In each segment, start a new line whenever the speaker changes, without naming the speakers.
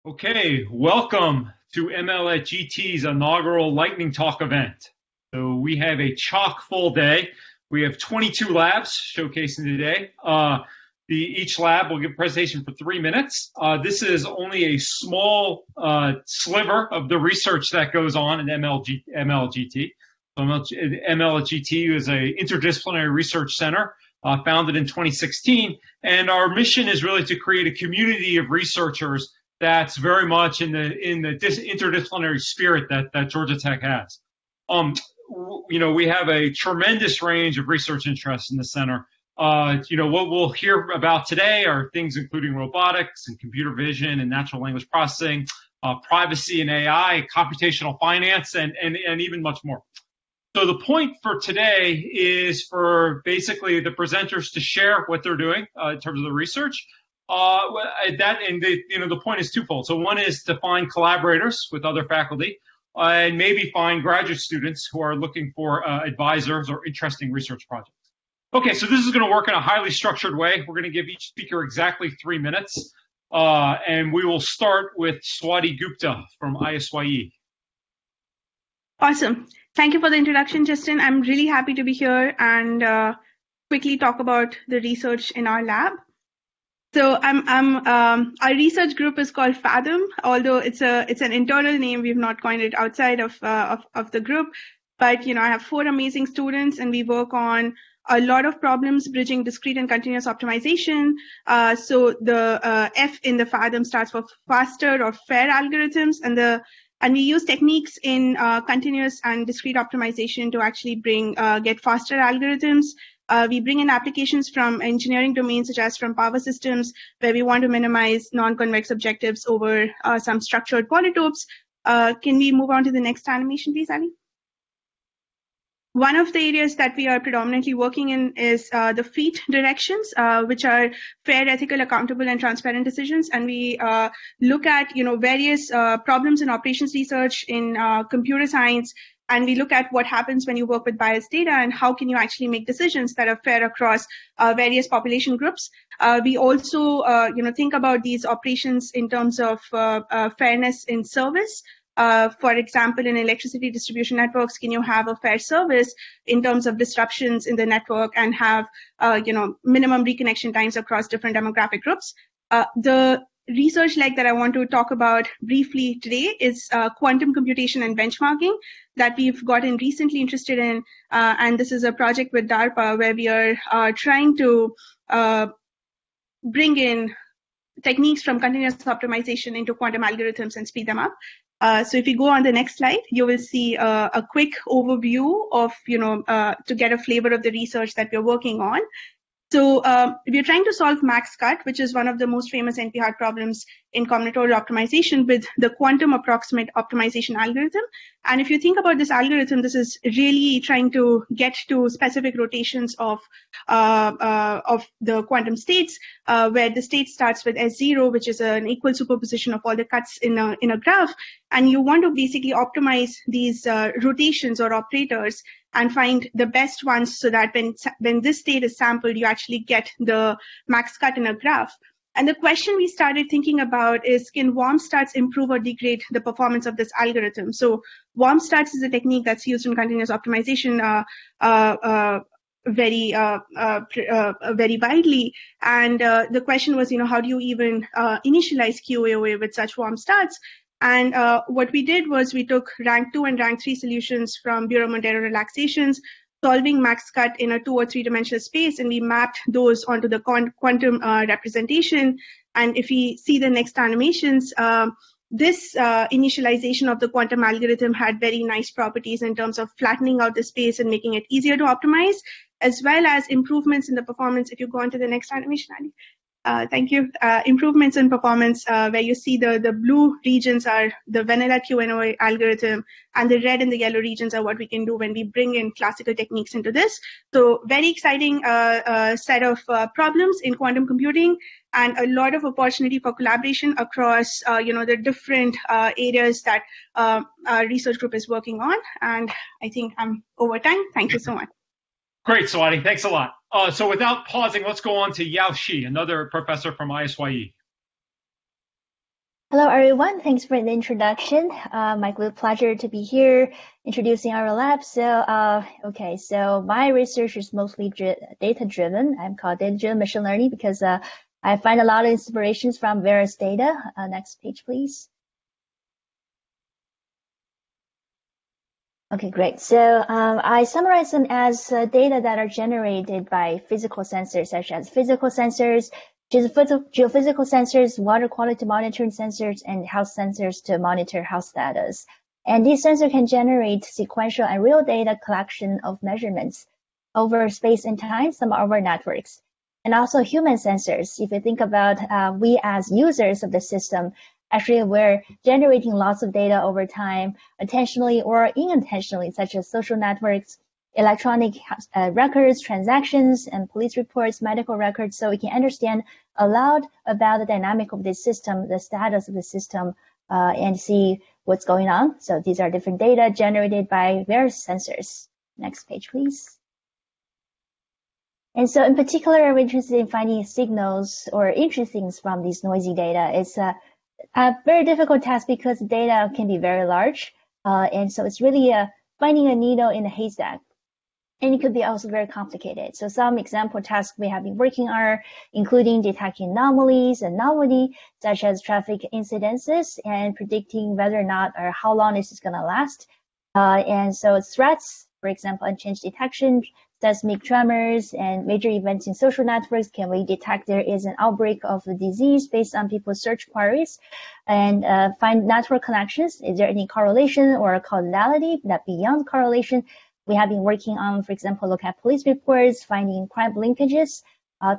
Okay, welcome to ML at GT's inaugural Lightning Talk event. So we have a chock full day. We have 22 labs showcasing today. Each lab will give a presentation for 3 minutes. This is only a small sliver of the research that goes on in ML-GT. So ML-GT is an interdisciplinary research center founded in 2016, and our mission is really to create a community of researchers that's very much in the interdisciplinary spirit that Georgia Tech has. We have a tremendous range of research interests in the center. What we'll hear about today are things including robotics and computer vision and natural language processing, privacy and AI, computational finance, and even much more. So the point for today is for basically the presenters to share what they're doing in terms of the research. The point is twofold. So one is to find collaborators with other faculty and maybe find graduate students who are looking for advisors or interesting research projects. Okay, so this is going to work in a highly structured way. We're going to give each speaker exactly 3 minutes, and we will start with Swati Gupta from ISyE.
Awesome. Thank you for the introduction, Justin. I'm really happy to be here and quickly talk about the research in our lab. So our research group is called FATHOM, although it's an internal name. We've not coined it outside of the group. But I have 4 amazing students, and we work on a lot of problems bridging discrete and continuous optimization. So the F in the FATHOM stands for faster or fair algorithms, and we use techniques in continuous and discrete optimization to actually get faster algorithms. We bring in applications from engineering domains, such as from power systems, where we want to minimize non-convex objectives over some structured polytopes. Can we move on to the next animation, please, Ali? One of the areas that we are predominantly working in is the FEAT directions, which are fair, ethical, accountable, and transparent decisions. And we look at various problems in operations research in computer science. And we look at what happens when you work with biased data and how can you actually make decisions that are fair across various population groups. We also think about these operations in terms of fairness in service. For example, in electricity distribution networks, can you have a fair service in terms of disruptions in the network and have minimum reconnection times across different demographic groups? The research leg that I want to talk about briefly today is quantum computation and benchmarking that we've gotten recently interested in. And this is a project with DARPA where we are trying to bring in techniques from continuous optimization into quantum algorithms and speed them up. So if you go on the next slide, you will see a quick overview of, to get a flavor of the research that we're working on. So we're trying to solve max cut, which is one of the most famous NP-hard problems in combinatorial optimization with the quantum approximate optimization algorithm. And if you think about this algorithm, this is really trying to get to specific rotations of the quantum states, where the state starts with S0, which is an equal superposition of all the cuts in a graph. And you want to basically optimize these rotations or operators and find the best ones so that when this state is sampled, you actually get the max cut in a graph. And the question we started thinking about is, can warm starts improve or degrade the performance of this algorithm? So warm starts is a technique that's used in continuous optimization very widely. And the question was, how do you even initialize QAOA with such warm starts? And what we did was we took rank 2 and rank 3 solutions from Bureau-Montero relaxations, solving max cut in a 2 or 3 dimensional space, and we mapped those onto the quantum representation. And if we see the next animations, this initialization of the quantum algorithm had very nice properties in terms of flattening out the space and making it easier to optimize, as well as improvements in the performance. If you go on to the next animation, Annie. Thank you. Improvements in performance, where you see the blue regions are the vanilla QNOA algorithm, and the red and the yellow regions are what we can do when we bring in classical techniques into this. So very exciting set of problems in quantum computing, and a lot of opportunity for collaboration across the different areas that our research group is working on. And I think I'm over time. Thank you so much.
Great, Swati. Thanks a lot. So without pausing, let's go on to Yao Shi, another professor from ISyE.
Hello, everyone. Thanks for the introduction. My great pleasure to be here introducing our lab. So my research is mostly data-driven. I'm called data-driven machine learning because I find a lot of inspirations from various data. Next page, please. Okay, great. So I summarize them as data that are generated by physical sensors, such as physical sensors, geophysical sensors, water quality monitoring sensors, and health sensors to monitor health status. And these sensors can generate sequential and real data collection of measurements over space and time, some over networks. And also human sensors. If you think about we as users of the system, actually we're generating lots of data over time, intentionally or unintentionally, such as social networks, electronic records, transactions, and police reports, medical records, so we can understand a lot about the dynamic of this system, the status of the system, and see what's going on. So these are different data generated by various sensors. Next page, please. And so in particular, I'm interested in finding signals or interesting things from these noisy data. It's a very difficult task because the data can be very large. And so it's really finding a needle in a haystack. And it could be also very complicated. So some example tasks we have been working are including detecting anomalies and novelty, such as traffic incidences, and predicting whether or not or how long this is going to last. And so threats, for example, unchanged detection, seismic tremors, and major events in social networks. Can we detect there is an outbreak of the disease based on people's search queries? And find network connections. Is there any correlation or causality that beyond correlation? We have been working on, for example, look at police reports, finding crime linkages,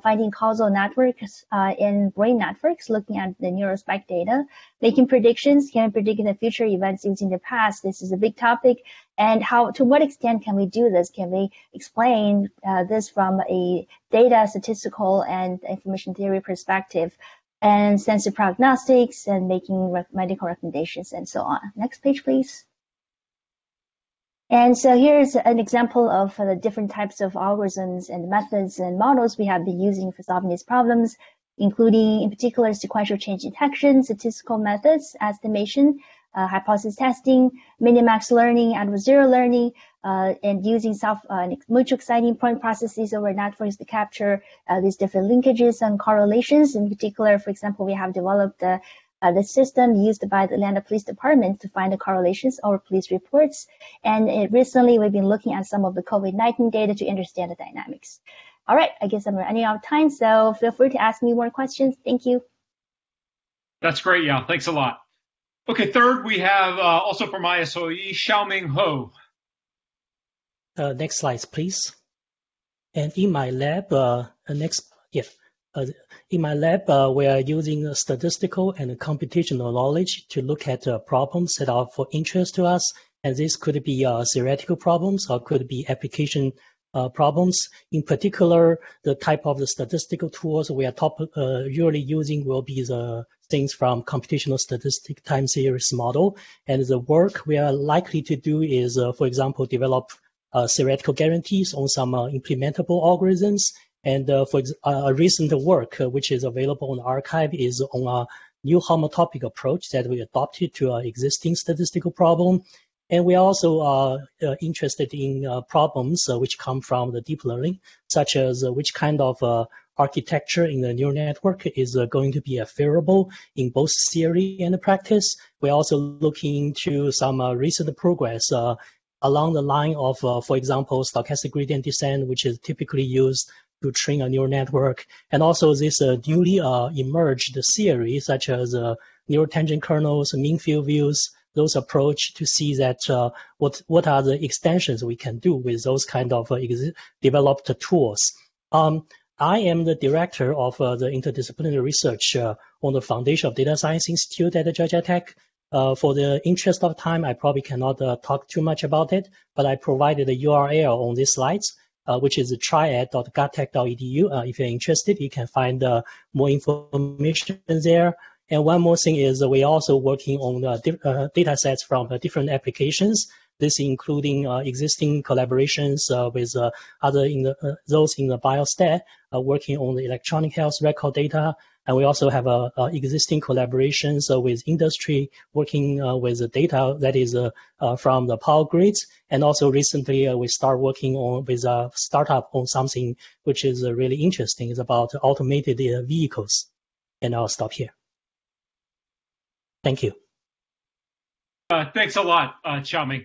finding causal networks in brain networks, looking at the neurospike data, making predictions, can we predict the future events using the past? This is a big topic. And to what extent can we do this? Can we explain this from a data, statistical, and information theory perspective, and sensor prognostics, and making medical recommendations, and so on. Next page, please. And so here's an example of the different types of algorithms and methods and models we have been using for solving these problems, including, in particular, sequential change detection, statistical methods, estimation, hypothesis testing, minimax learning, adversarial learning, and using mutual exciting point processes over networks to capture these different linkages and correlations. In particular, for example, we have developed the system used by the Atlanta Police Department to find the correlations over police reports. And recently, we've been looking at some of the COVID-19 data to understand the dynamics. All right, I guess I'm running out of time, so feel free to ask me more questions. Thank you.
That's great, Yao. Thanks a lot. Okay, third, we have also from ISyE, Xiaoming Huo.
Next slide, please. And in my lab, in my lab, we are using statistical and computational knowledge to look at problems that are of interest to us. And this could be theoretical problems or could be application problems. In particular, the type of the statistical tools we are usually using will be the things from computational statistic time series model. And the work we are likely to do is, for example, develop theoretical guarantees on some implementable algorithms. And for a recent work, which is available on the archive, is on a new homotopic approach that we adopted to an existing statistical problem. And we also are interested in problems which come from the deep learning, such as which kind of architecture in the neural network is going to be favorable in both theory and practice. We're also looking into some recent progress along the line of, for example, stochastic gradient descent, which is typically used to train a neural network, and also this newly emerged theory, such as neural tangent kernels, mean field views, those approach to see that what are the extensions we can do with those kind of developed tools. I am the director of the interdisciplinary research on the Foundation of Data Science Institute at Georgia Tech. For the interest of time, I probably cannot talk too much about it, but I provided a URL on these slides, which is triad.gatech.edu. If you're interested, you can find more information there. And one more thing is we're also working on data sets from different applications. This including existing collaborations with those in the biostat working on the electronic health record data. And we also have existing collaborations with industry working with the data that is from the power grids. And also recently we start working with a startup on something which is really interesting. It's about automated vehicles. And I'll stop here. Thank you.
Thanks a lot, Xiaoming.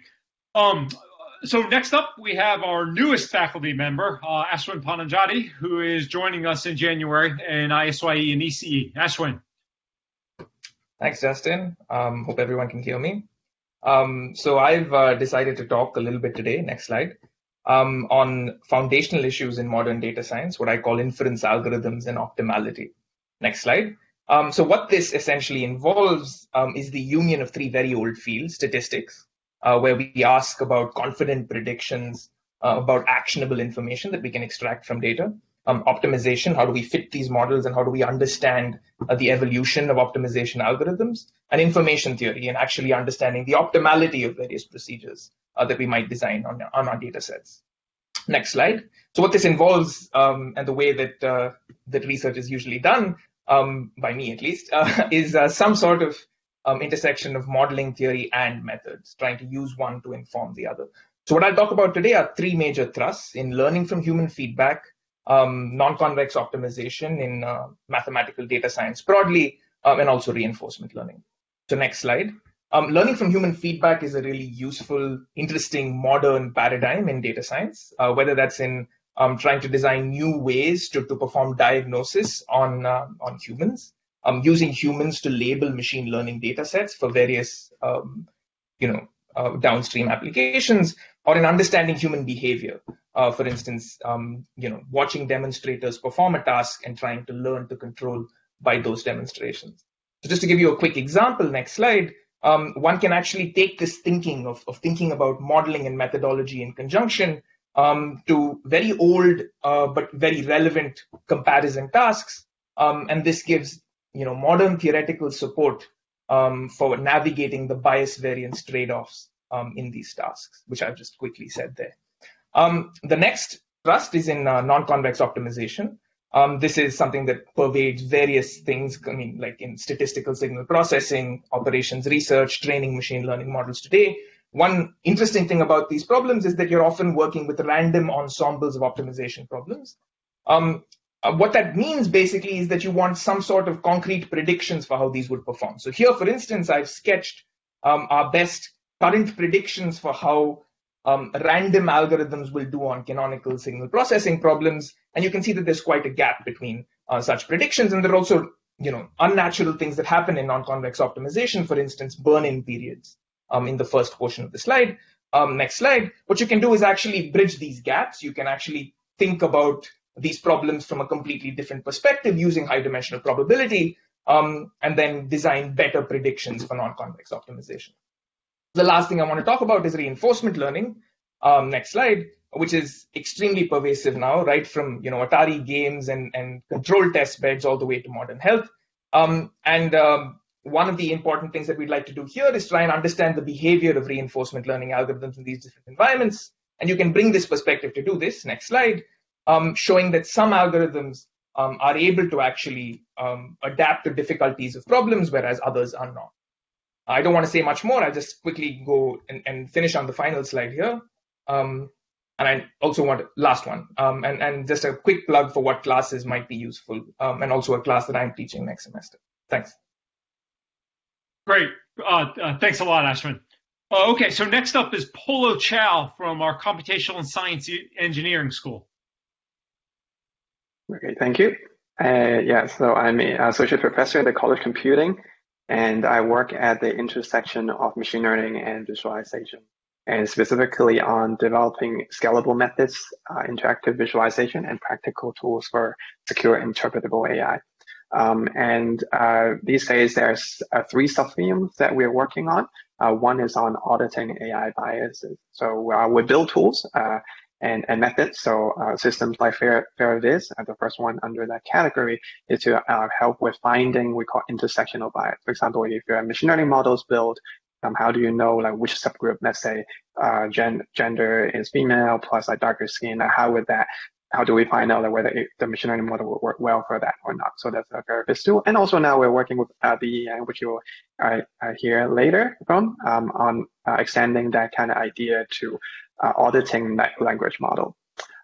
So next up, we have our newest faculty member, Ashwin Pananjady, who is joining us in January in ISyE and ISyE. Ashwin.
Thanks, Justin. Hope everyone can hear me. So I've decided to talk a little bit today, next slide, on foundational issues in modern data science, what I call inference algorithms and optimality. Next slide. So what this essentially involves is the union of three very old fields: statistics, where we ask about confident predictions about actionable information that we can extract from data; optimization, how do we fit these models and how do we understand the evolution of optimization algorithms; and information theory, and actually understanding the optimality of various procedures that we might design on our data sets. Next slide. So what this involves, and the way that that research is usually done, by me at least, is some sort of intersection of modeling theory and methods, trying to use one to inform the other. So what I'll talk about today are three major thrusts in learning from human feedback, non-convex optimization in mathematical data science broadly, and also reinforcement learning. So next slide. Learning from human feedback is a really useful, interesting, modern paradigm in data science, whether that's in trying to design new ways to perform diagnosis on humans, using humans to label machine learning data sets for various downstream applications, or in understanding human behavior. For instance, watching demonstrators perform a task and trying to learn to control by those demonstrations. So just to give you a quick example, next slide, one can actually take this thinking of thinking about modeling and methodology in conjunction to very old but very relevant comparison tasks, and this gives modern theoretical support for navigating the bias variance trade-offs in these tasks, which I've just quickly said there. The next thrust is in non-convex optimization. This is something that pervades various things, like in statistical signal processing, operations research, training machine learning models today. One interesting thing about these problems is that you're often working with random ensembles of optimization problems. What that means basically is that you want some sort of concrete predictions for how these would perform. So here, for instance, I've sketched our best current predictions for how random algorithms will do on canonical signal processing problems. And you can see that there's quite a gap between such predictions. And there are also unnatural things that happen in non-convex optimization, for instance, burn-in periods in the first portion of the slide. Next slide. What you can do is actually bridge these gaps. You can actually think about these problems from a completely different perspective using high-dimensional probability, and then design better predictions for non-convex optimization. The last thing I want to talk about is reinforcement learning. Next slide, which is extremely pervasive now, right from Atari games and control test beds all the way to modern health. One of the important things that we'd like to do here is try and understand the behavior of reinforcement learning algorithms in these different environments. And you can bring this perspective to do this. Next slide, showing that some algorithms are able to actually adapt to difficulties of problems, whereas others are not. I don't want to say much more. I'll just quickly go and finish on the final slide here. And I also want last one, and just a quick plug for what classes might be useful, and also a class that I'm teaching next semester. Thanks.
Great. Thanks a lot, Ashwin. Okay, so next up is Polo Chau from our Computational and Science Engineering School.
Okay, thank you. So I'm an associate professor at the College of Computing, and I work at the intersection of machine learning and visualization, and specifically on developing scalable methods, interactive visualization, and practical tools for secure interpretable AI. These days, there's three subthemes that we're working on. One is on auditing AI biases. So we build tools and methods. So systems like FairViz, the first one under that category, is to help with finding we call intersectional bias. For example, if your machine learning models build How do you know like which subgroup, let's say gender is female plus like darker skin? How do we find out like whether the machine learning model will work well for that or not? So that's a very big tool. And also now we're working with Diyi, which you will hear later from, on extending that kind of idea to auditing language model.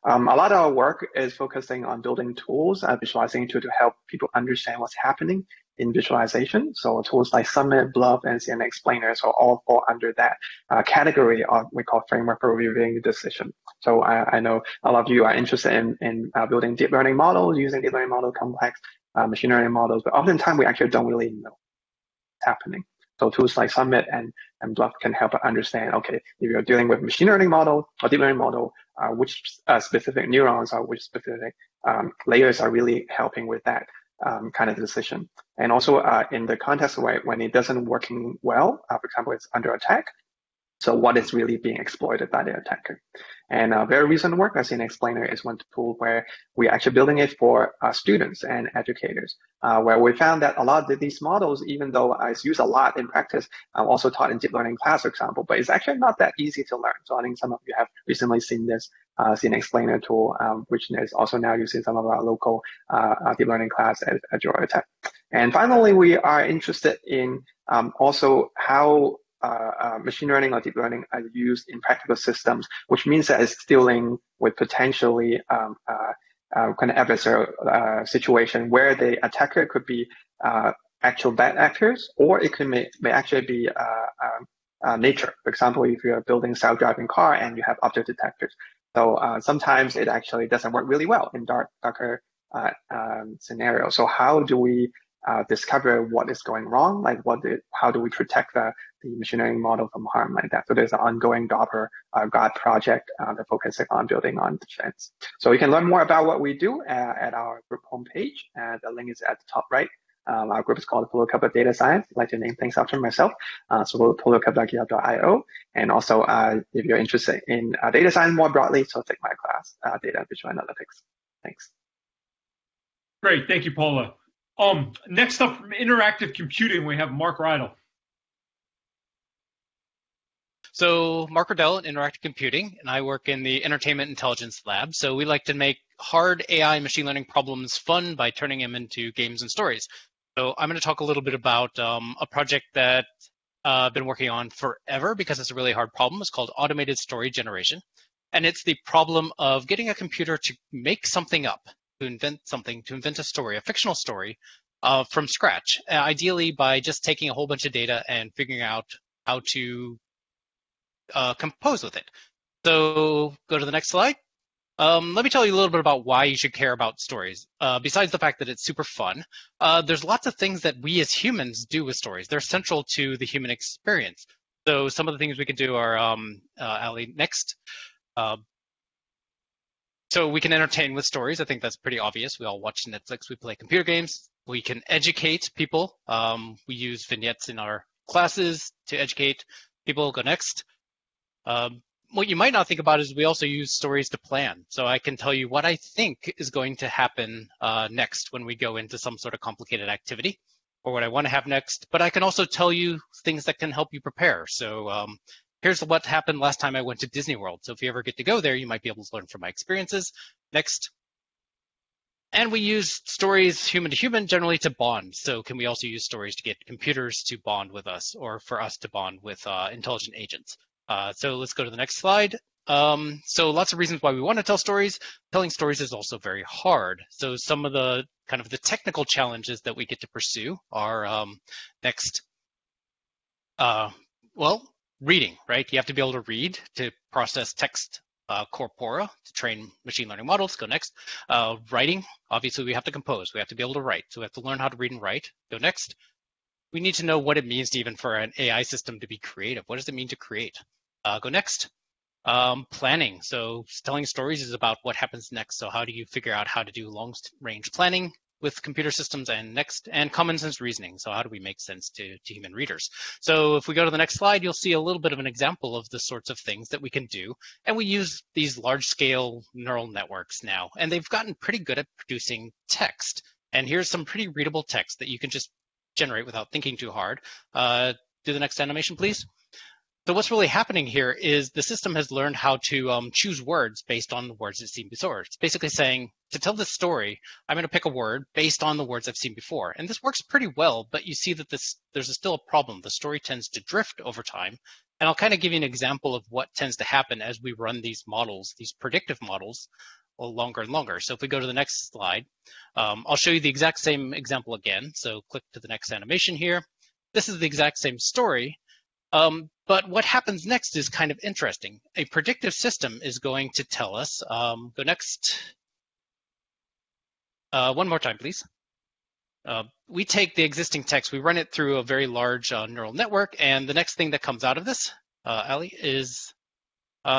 A lot of our work is focusing on building tools, visualizing to help people understand what's happening in visualization. So tools like Summit, Bluff, and CNN Explainer, so all fall under that category of we call framework for reviewing decision. So I know a lot of you are interested in building deep learning models, using deep learning model complex machine learning models, but oftentimes we actually don't really know what's happening. So tools like Summit and Bluff can help us understand, okay, if you're dealing with machine learning model or deep learning model, which specific neurons or which specific layers are really helping with that kind of decision. And also in the context where when it doesn't working well, for example, it's under attack. So what is really being exploited by the attacker? And very recent work, as an explainer, is one tool where we're actually building it for students and educators, where we found that a lot of these models, even though it's used a lot in practice, also taught in deep learning class, for example, but it's actually not that easy to learn. So I think some of you have recently seen this CNN explainer tool, which is also now used in some of our local deep learning class at Georgia Tech. And finally, we are interested in also how machine learning or deep learning are used in practical systems, which means that it's dealing with potentially kind of adversarial situation where the attacker could be actual bad actors, or it could may actually be nature. For example, if you're building self-driving car and you have object detectors. So sometimes it actually doesn't work really well in darker scenarios. So how do we discover what is going wrong? Like how do we protect the machine learning model from harm like that? So there's an ongoing God project that focuses on building on defense. So you can learn more about what we do at our group homepage. The link is at the top right. Our group is called Polo Club of Data Science. I like to name things after myself. So poloclub.github.io. And also, if you're interested in data science more broadly, so take my class, Data and Visual Analytics. Thanks.
Great, thank you, Polo. Next up from interactive computing, we have Mark Riedl.
So Mark Riedl in Interactive Computing, and I work in the Entertainment Intelligence Lab. So we like to make hard AI and machine learning problems fun by turning them into games and stories. So I'm going to talk a little bit about a project that I've been working on forever because it's a really hard problem. It's called automated story generation. And it's the problem of getting a computer to make something up, to invent something, to invent a story, a fictional story from scratch, ideally by just taking a whole bunch of data and figuring out how to compose with it. So go to the next slide. Let me tell you a little bit about why you should care about stories. Besides the fact that it's super fun, there's lots of things that we as humans do with stories. They're central to the human experience. So some of the things we can do are, Ali, next. So we can entertain with stories. I think that's pretty obvious. We all watch Netflix. We play computer games. We can educate people. We use vignettes in our classes to educate people. Go next. What you might not think about is we also use stories to plan. So I can tell you what I think is going to happen next when we go into some sort of complicated activity, or what I want to have next. But I can also tell you things that can help you prepare. So here's what happened last time I went to Disney World. So if you ever get to go there, you might be able to learn from my experiences. Next. And we use stories human to human generally to bond. So can we also use stories to get computers to bond with us, or for us to bond with intelligent agents? So let's go to the next slide. So lots of reasons why we want to tell stories. Telling stories is also very hard. So some of the kind of the technical challenges that we get to pursue are next. Well, reading, right? You have to be able to read to process text corpora to train machine learning models. Go next. Writing, obviously we have to compose. We have to be able to write. So we have to learn how to read and write. Go next. We need to know what it means to even for an AI system to be creative. What does it mean to create? Go next. Planning. So telling stories is about what happens next. So how do you figure out how to do long-range planning with computer systems? And next, and common sense reasoning. So how do we make sense to human readers? So if we go to the next slide, you'll see a little bit of an example of the sorts of things that we can do. And we use these large-scale neural networks now, and they've gotten pretty good at producing text. And here's some pretty readable text that you can just generate without thinking too hard. Do the next animation, please. So what's really happening here is the system has learned how to choose words based on the words it's seen before. It's basically saying, to tell this story, I'm going to pick a word based on the words I've seen before. And this works pretty well, but you see that there's still a problem. The story tends to drift over time. And I'll kind of give you an example of what tends to happen as we run these models, these predictive models, longer and longer. So if we go to the next slide, I'll show you the exact same example again. So click to the next animation here. This is the exact same story. But what happens next is kind of interesting. A predictive system is going to tell us, go next. One more time, please. We take the existing text, we run it through a very large neural network, and the next thing that comes out of this, Ali, is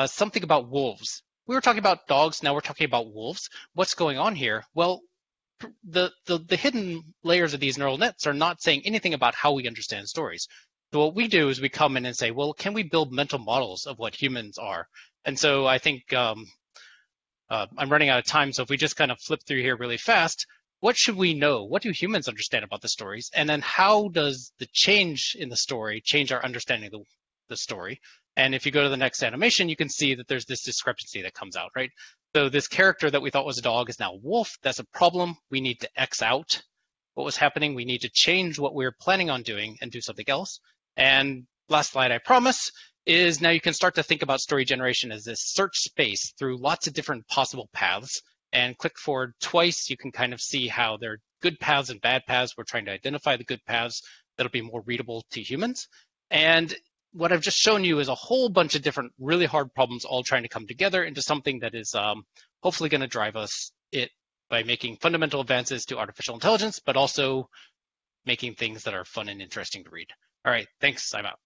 something about wolves. We were talking about dogs, now we're talking about wolves. What's going on here? Well, the hidden layers of these neural nets are not saying anything about how we understand stories. So what we do is we come in and say, well, can we build mental models of what humans are? And so I think I'm running out of time, so if we just kind of flip through here really fast, what should we know? What do humans understand about the stories? And then how does the change in the story change our understanding of the story? And if you go to the next animation, you can see that there's this discrepancy that comes out, right? So this character that we thought was a dog is now a wolf. That's a problem. We need to X out what was happening. We need to change what we're planning on doing and do something else. And last slide, I promise, is now you can start to think about story generation as this search space through lots of different possible paths. And click forward twice, you can kind of see how there are good paths and bad paths. We're trying to identify the good paths that'll be more readable to humans. And what I've just shown you is a whole bunch of different really hard problems all trying to come together into something that is hopefully going to drive us by making fundamental advances to artificial intelligence, but also making things that are fun and interesting to read. All right, thanks, I'm out.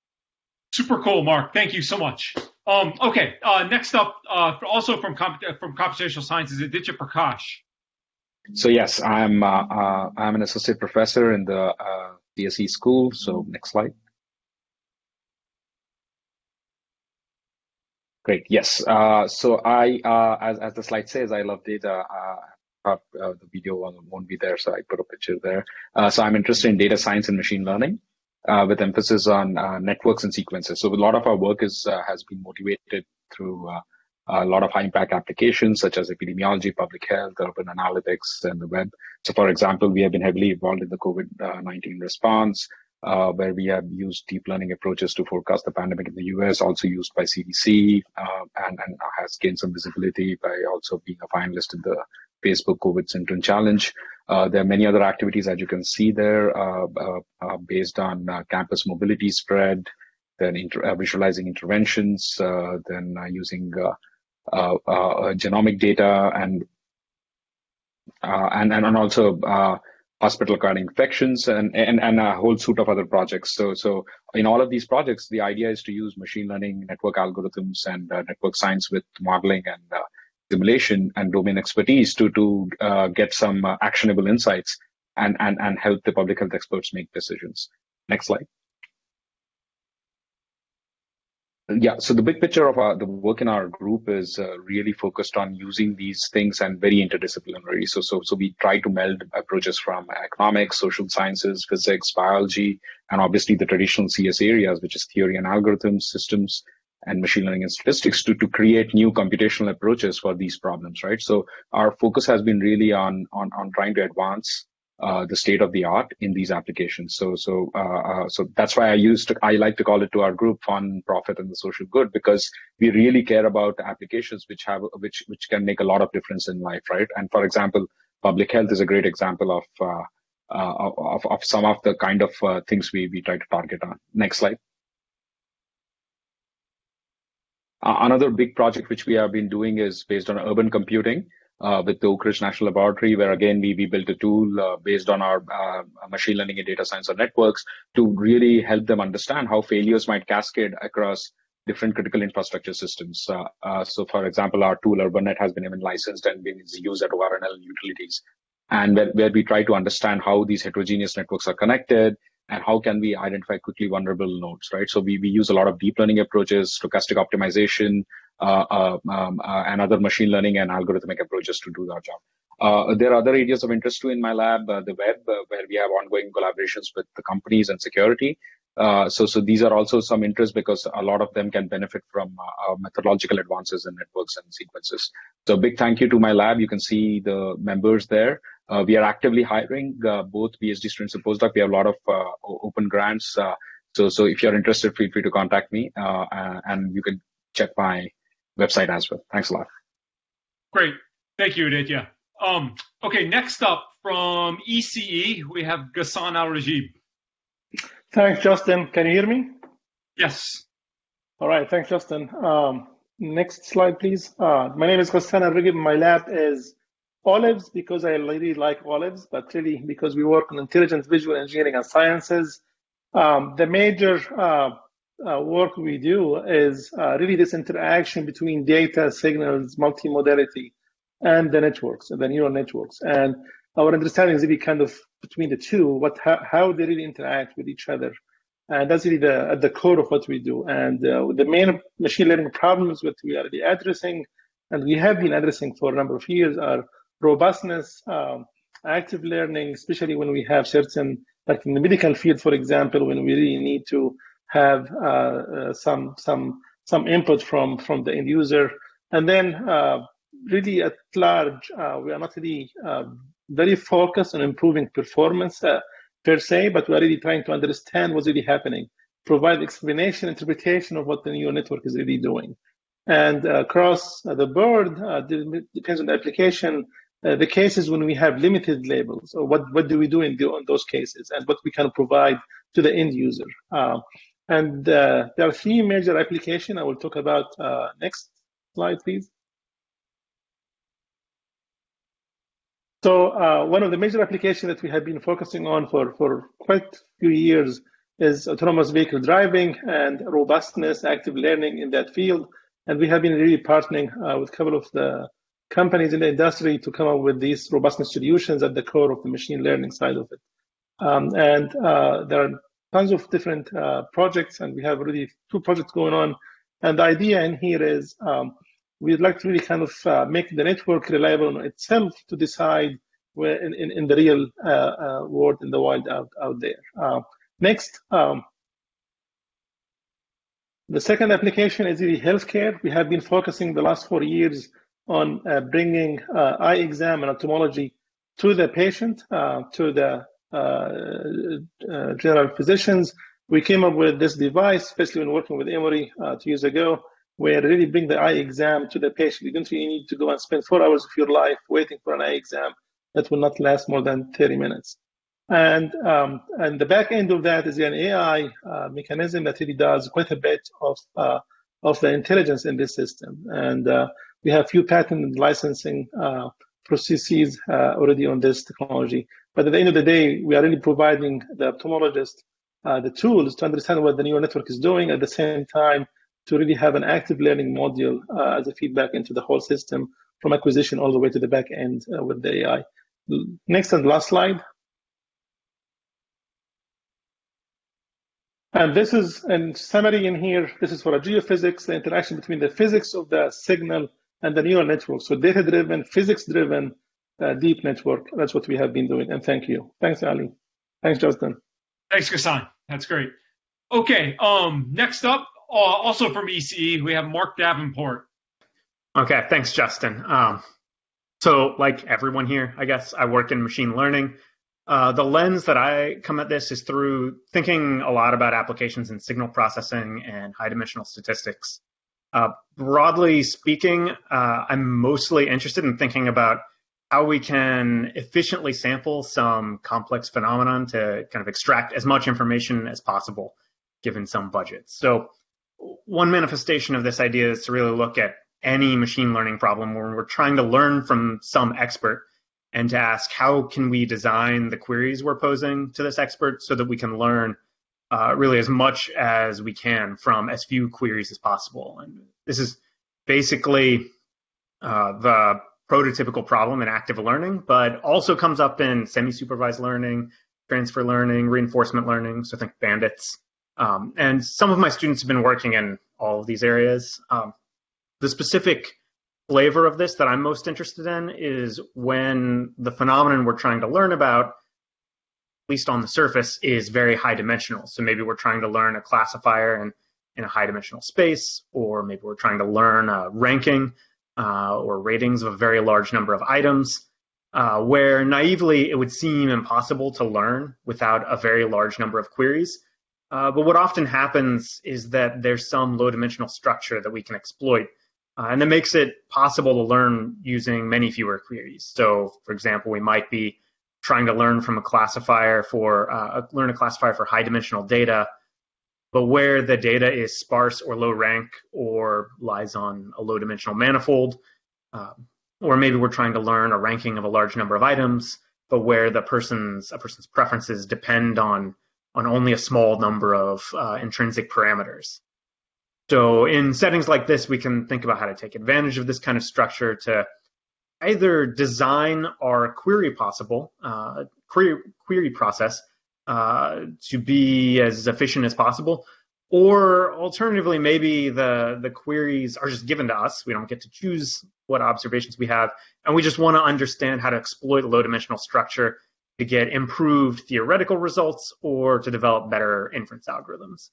Super cool, Mark. Thank you so much. Okay, next up, also from computational sciences, Aditya Prakash.
So yes, I'm an associate professor in the ISyE school. So next slide. Great. Yes. So I, as the slide says, I love data. The video won't be there, so I put a picture there. So I'm interested in data science and machine learning, with emphasis on networks and sequences. So a lot of our work has been motivated through a lot of high impact applications such as epidemiology, public health, urban analytics, and the web. So for example, we have been heavily involved in the COVID-19 response, where we have used deep learning approaches to forecast the pandemic in the US, also used by CDC, and has gained some visibility by also being a finalist in the Facebook COVID Symptom Challenge. There are many other activities, as you can see there, based on campus mobility spread, then visualizing interventions, then using genomic data and also hospital-acquired infections and a whole suite of other projects. So in all of these projects, the idea is to use machine learning, network algorithms, and network science with modeling and simulation and domain expertise to get some actionable insights and help the public health experts make decisions. Next slide. Yeah, so the big picture of the work in our group is really focused on using these things and very interdisciplinary. So we try to meld approaches from economics, social sciences, physics, biology, and obviously the traditional CS areas, which is theory and algorithms, systems, and machine learning and statistics to create new computational approaches for these problems, right? So our focus has been really on trying to advance the state of the art in these applications. So that's why I like to call it to our group fun, profit, and the social good, because we really care about applications which can make a lot of difference in life, right? And for example, public health is a great example of some of the kind of things we try to target on. Next slide. Another big project which we have been doing is based on urban computing with the Oak Ridge National Laboratory, where again we built a tool based on our machine learning and data science on networks to really help them understand how failures might cascade across different critical infrastructure systems. So for example, our tool UrbanNet has been even licensed and been used at ORNL utilities, and where we try to understand how these heterogeneous networks are connected, and how can we identify quickly vulnerable nodes, right? So we use a lot of deep learning approaches, stochastic optimization, and other machine learning and algorithmic approaches to do our job. There are other areas of interest too in my lab, the web, where we have ongoing collaborations with the companies and security. So these are also some interest because a lot of them can benefit from methodological advances in networks and sequences. So big thank you to my lab. You can see the members there. We are actively hiring both PhD students and postdoc. We have a lot of open grants. So if you're interested, feel free to contact me, and you can check my website as well. Thanks a lot.
Great. Thank you, Aditya. Okay, next up from ISyE, we have Ghassan Al-Rajib.
Thanks, Justin. Can you hear me?
Yes.
All right. Thanks, Justin. Next slide, please. My name is Ghassan Al-Rajib. My lab is olives because I really like olives, but really because we work on intelligent visual engineering and sciences. The major work we do is really this interaction between data, signals, multimodality, and the networks, the neural networks. And our understanding is really kind of between the two, how they really interact with each other. And that's really at the core of what we do. And the main machine learning problems that we are really addressing, and we have been addressing for a number of years, are robustness, active learning, especially when we have certain, like in the medical field, for example, when we really need to have some input from the end user. And then really at large, we are not really very focused on improving performance per se, but we're really trying to understand what's really happening, provide explanation, interpretation of what the neural network is really doing. And across the board, depends on the application, the cases when we have limited labels, or what do we do in those cases, and what we can provide to the end user. And there are three major applications I will talk about. Next slide, please. So one of the major applications that we have been focusing on for quite a few years is autonomous vehicle driving and robustness, active learning in that field. And we have been really partnering with a couple of the companies in the industry to come up with these robustness solutions at the core of the machine learning side of it. And there are tons of different projects, and we have already 2 projects going on. And the idea in here is we'd like to really kind of make the network reliable on itself to decide where in the real world, in the wild out there. Next, the second application is really healthcare. We have been focusing the last 4 years on bringing eye exam and ophthalmology to the patient, to the general physicians. We came up with this device, especially when working with Emory 2 years ago, where really bring the eye exam to the patient. You don't really need to go and spend 4 hours of your life waiting for an eye exam that will not last more than 30 minutes. And the back end of that is an AI mechanism that really does quite a bit of the intelligence in this system. And we have few patent and licensing processes already on this technology. But at the end of the day, we are really providing the ophthalmologist the tools to understand what the neural network is doing, at the same time to really have an active learning module as a feedback into the whole system, from acquisition all the way to the back end with the AI. Next and last slide. And this is in summary in here. This is for a geophysics, the interaction between the physics of the signal and the neural network. So data-driven, physics-driven, deep network. That's what we have been doing. And thank you. Thanks, Ali. Thanks, Justin.
Thanks, Ghassan. That's great. Okay. Next up, also from ISyE, we have Mark Davenport.
Okay. Thanks, Justin. So like everyone here, I guess, I work in machine learning. The lens that I come at this is through thinking a lot about applications in signal processing and high-dimensional statistics. Broadly speaking, I'm mostly interested in thinking about how we can efficiently sample some complex phenomenon to kind of extract as much information as possible, given some budgets. So one manifestation of this idea is to really look at any machine learning problem where we're trying to learn from some expert and to ask how can we design the queries we're posing to this expert so that we can learn really as much as we can from as few queries as possible. And this is basically the prototypical problem in active learning, but also comes up in semi-supervised learning, transfer learning, reinforcement learning, so think bandits. And some of my students have been working in all of these areas. The specific flavor of this that I'm most interested in is when the phenomenon we're trying to learn about least on the surface, is very high dimensional. So maybe we're trying to learn a classifier in a high dimensional space, or maybe we're trying to learn ranking or ratings of a very large number of items, where naively it would seem impossible to learn without a very large number of queries. But what often happens is that there's some low dimensional structure that we can exploit, and that makes it possible to learn using many fewer queries. So, for example, we might be trying to learn from a classifier for learn a classifier for high dimensional data, but where the data is sparse or low rank or lies on a low dimensional manifold, or maybe we're trying to learn a ranking of a large number of items, but where a person's preferences depend on only a small number of intrinsic parameters. So in settings like this, we can think about how to take advantage of this kind of structure to either design our query process to be as efficient as possible, or alternatively, maybe the queries are just given to us. We don't get to choose what observations we have, and we just want to understand how to exploit a low-dimensional structure to get improved theoretical results or to develop better inference algorithms.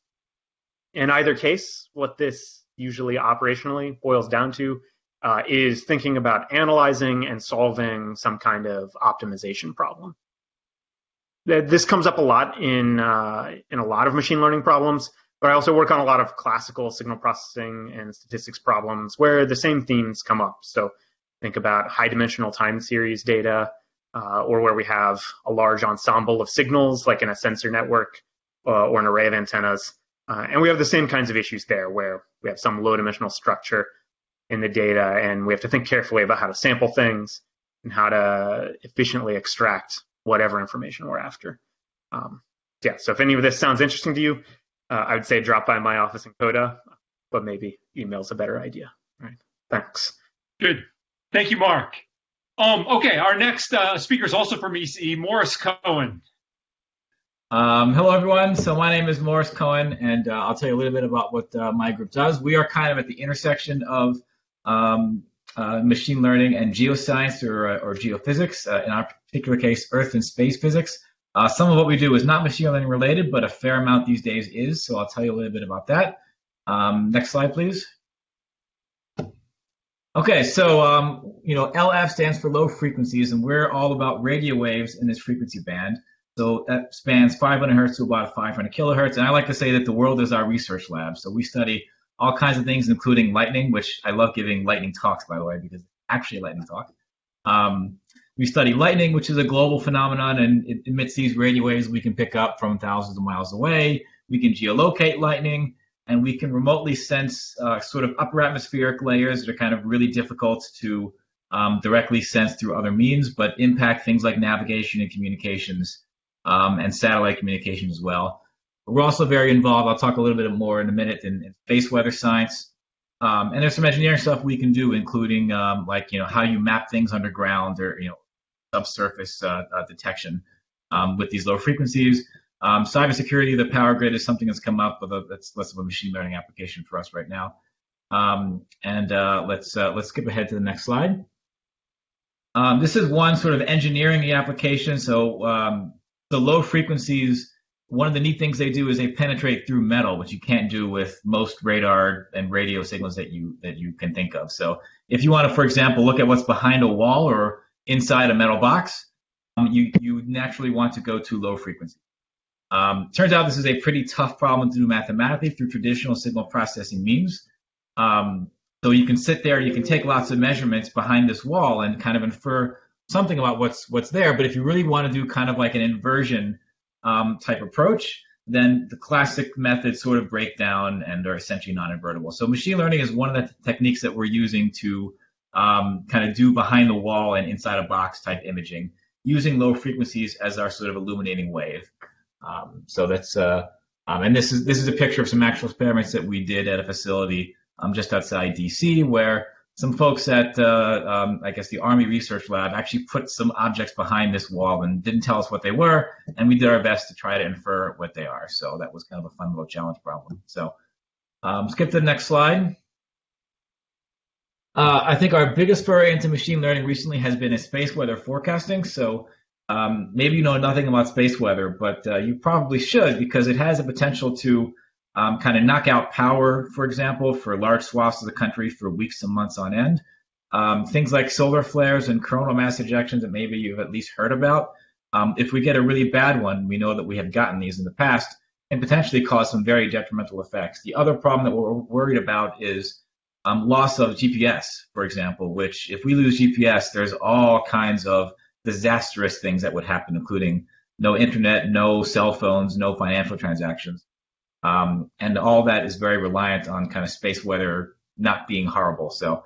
In either case, what this usually operationally boils down to is thinking about analyzing and solving some kind of optimization problem. This comes up a lot in a lot of machine learning problems, but I also work on a lot of classical signal processing and statistics problems where the same themes come up. So think about high-dimensional time series data, or where we have a large ensemble of signals, like in a sensor network or an array of antennas. And we have the same kinds of issues there, where we have some low-dimensional structure in the data, and we have to think carefully about how to sample things and how to efficiently extract whatever information we're after. Yeah, so if any of this sounds interesting to you, I would say drop by my office in Coda, but maybe email's a better idea. All right, thanks.
Good. Thank you, Mark. Okay, our next speaker is also from ISyE, Morris Cohen.
Hello, everyone. So my name is Morris Cohen, and I'll tell you a little bit about what my group does. We are kind of at the intersection of machine learning and geoscience or geophysics, in our particular case, Earth and space physics. Some of what we do is not machine learning related, but a fair amount these days is, so I'll tell you a little bit about that. Next slide, please. Okay, so LF stands for low frequencies, and we're all about radio waves in this frequency band. So that spans 500 hertz to about 500 kilohertz. And I like to say that the world is our research lab. So we study all kinds of things, including lightning, which I love giving lightning talks, by the way, because it's actually a lightning talk. We study lightning, which is a global phenomenon, and it emits these radio waves we can pick up from thousands of miles away. We can geolocate lightning, and we can remotely sense sort of upper atmospheric layers that are kind of really difficult to directly sense through other means, but impact things like navigation and communications. And satellite communication as well. We're also very involved, I'll talk a little bit more in a minute, in space weather science. And there's some engineering stuff we can do, including how you map things underground or subsurface detection with these low frequencies. Cybersecurity, the power grid is something that's come up, but that's less of a machine learning application for us right now. Let's skip ahead to the next slide. This is one sort of engineering the application. So the low frequencies, one of the neat things they do is they penetrate through metal, which you can't do with most radar and radio signals that you can think of. So if you want to, for example, look at what's behind a wall or inside a metal box, you naturally want to go to low frequency. Turns out this is a pretty tough problem to do mathematically through traditional signal processing means. So you can sit there, you can take lots of measurements behind this wall and kind of infer something about what's there, but if you really want to do kind of like an inversion type approach, then the classic methods sort of break down and are essentially non-invertible. So machine learning is one of the techniques that we're using to kind of do behind the wall and inside a box type imaging, using low frequencies as our sort of illuminating wave. So that's and this is a picture of some actual experiments that we did at a facility just outside DC, where some folks at, I guess, the Army Research Lab actually put some objects behind this wall and didn't tell us what they were, and we did our best to try to infer what they are. So that was kind of a fun little challenge problem. So skip to the next slide. I think our biggest foray into machine learning recently has been in space weather forecasting. So Maybe you know nothing about space weather, but you probably should, because it has the potential to kind of knock out power, for example, for large swaths of the country for weeks and months on end. Things like solar flares and coronal mass ejections that maybe you've at least heard about. If we get a really bad one, we know that we have gotten these in the past, and potentially cause some very detrimental effects. The other problem that we're worried about is loss of GPS, for example, which if we lose GPS, there's all kinds of disastrous things that would happen, including no internet, no cell phones, no financial transactions. And all that is very reliant on kind of space weather not being horrible. So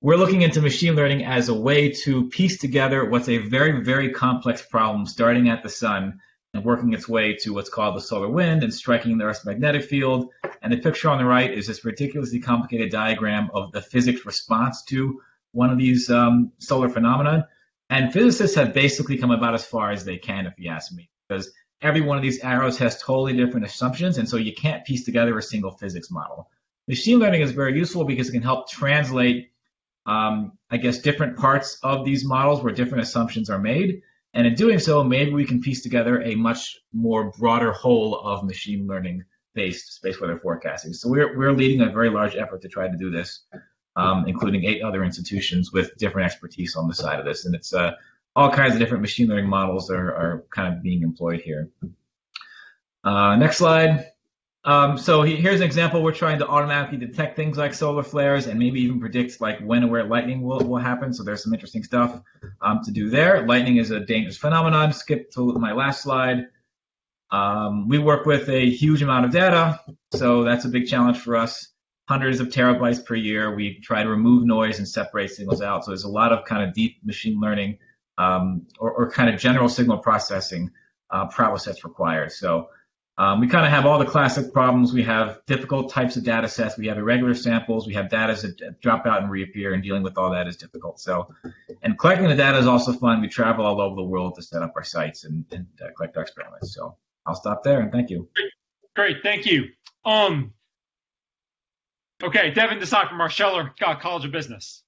we're looking into machine learning as a way to piece together what's a very, very complex problem, starting at the sun and working its way to what's called the solar wind and striking the Earth's magnetic field. And the picture on the right is this ridiculously complicated diagram of the physics response to one of these solar phenomena. And physicists have basically come about as far as they can, if you ask me, because every one of these arrows has totally different assumptions, and so you can't piece together a single physics model. Machine learning is very useful because it can help translate, I guess, different parts of these models where different assumptions are made. And in doing so, maybe we can piece together a much more broader whole of machine learning-based space weather forecasting. So we're leading a very large effort to try to do this, including 8 other institutions with different expertise on the side of this. And it's all kinds of different machine learning models are kind of being employed here. Next slide. So here's an example. We're trying to automatically detect things like solar flares and maybe even predict like when and where lightning will happen. So there's some interesting stuff to do there. Lightning is a dangerous phenomenon. Skip to my last slide. We work with a huge amount of data, so that's a big challenge for us. Hundreds of terabytes per year. We try to remove noise and separate signals out. So there's a lot of kind of deep machine learning or kind of general signal processing prowess that's required. So we kind of have all the classic problems. We have difficult types of data sets. We have irregular samples. We have data that drop out and reappear, and dealing with all that is difficult. So, and collecting the data is also fun. We travel all over the world to set up our sites and collect our experiments. So I'll stop there, and thank you.
Great, thank you. Okay, Devin DeSock from Marsteller, College of Business.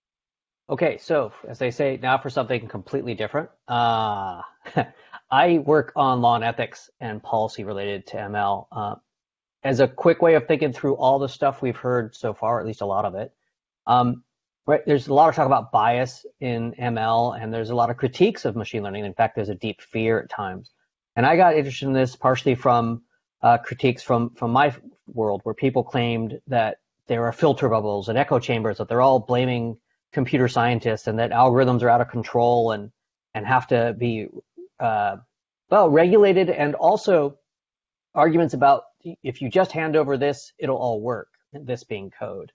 Okay, so as they say, now for something completely different. I work on law and ethics and policy related to ML. As a quick way of thinking through all the stuff we've heard so far, at least a lot of it, right? There's a lot of talk about bias in ML, and there's a lot of critiques of machine learning. In fact, there's a deep fear at times. And I got interested in this partially from critiques from my world, where people claimed that there are filter bubbles and echo chambers, that they're all blaming computer scientists, and that algorithms are out of control and have to be well regulated, and also arguments about if you just hand over this, it'll all work, this being code.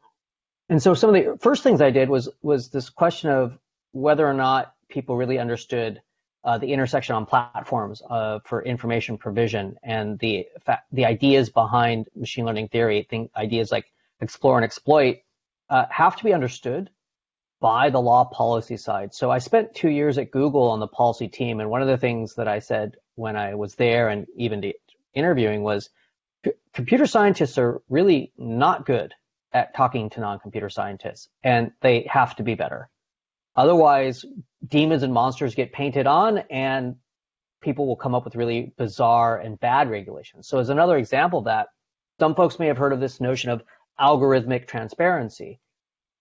And so some of the first things I did was this question of whether or not people really understood the intersection on platforms for information provision and the ideas behind machine learning theory. Ideas like explore and exploit have to be understood by the law policy side. So I spent 2 years at Google on the policy team, and one of the things that I said when I was there and even interviewing was computer scientists are really not good at talking to non-computer scientists, and they have to be better. Otherwise, demons and monsters get painted on, and people will come up with really bizarre and bad regulations. So as another example of that, some folks may have heard of this notion of algorithmic transparency.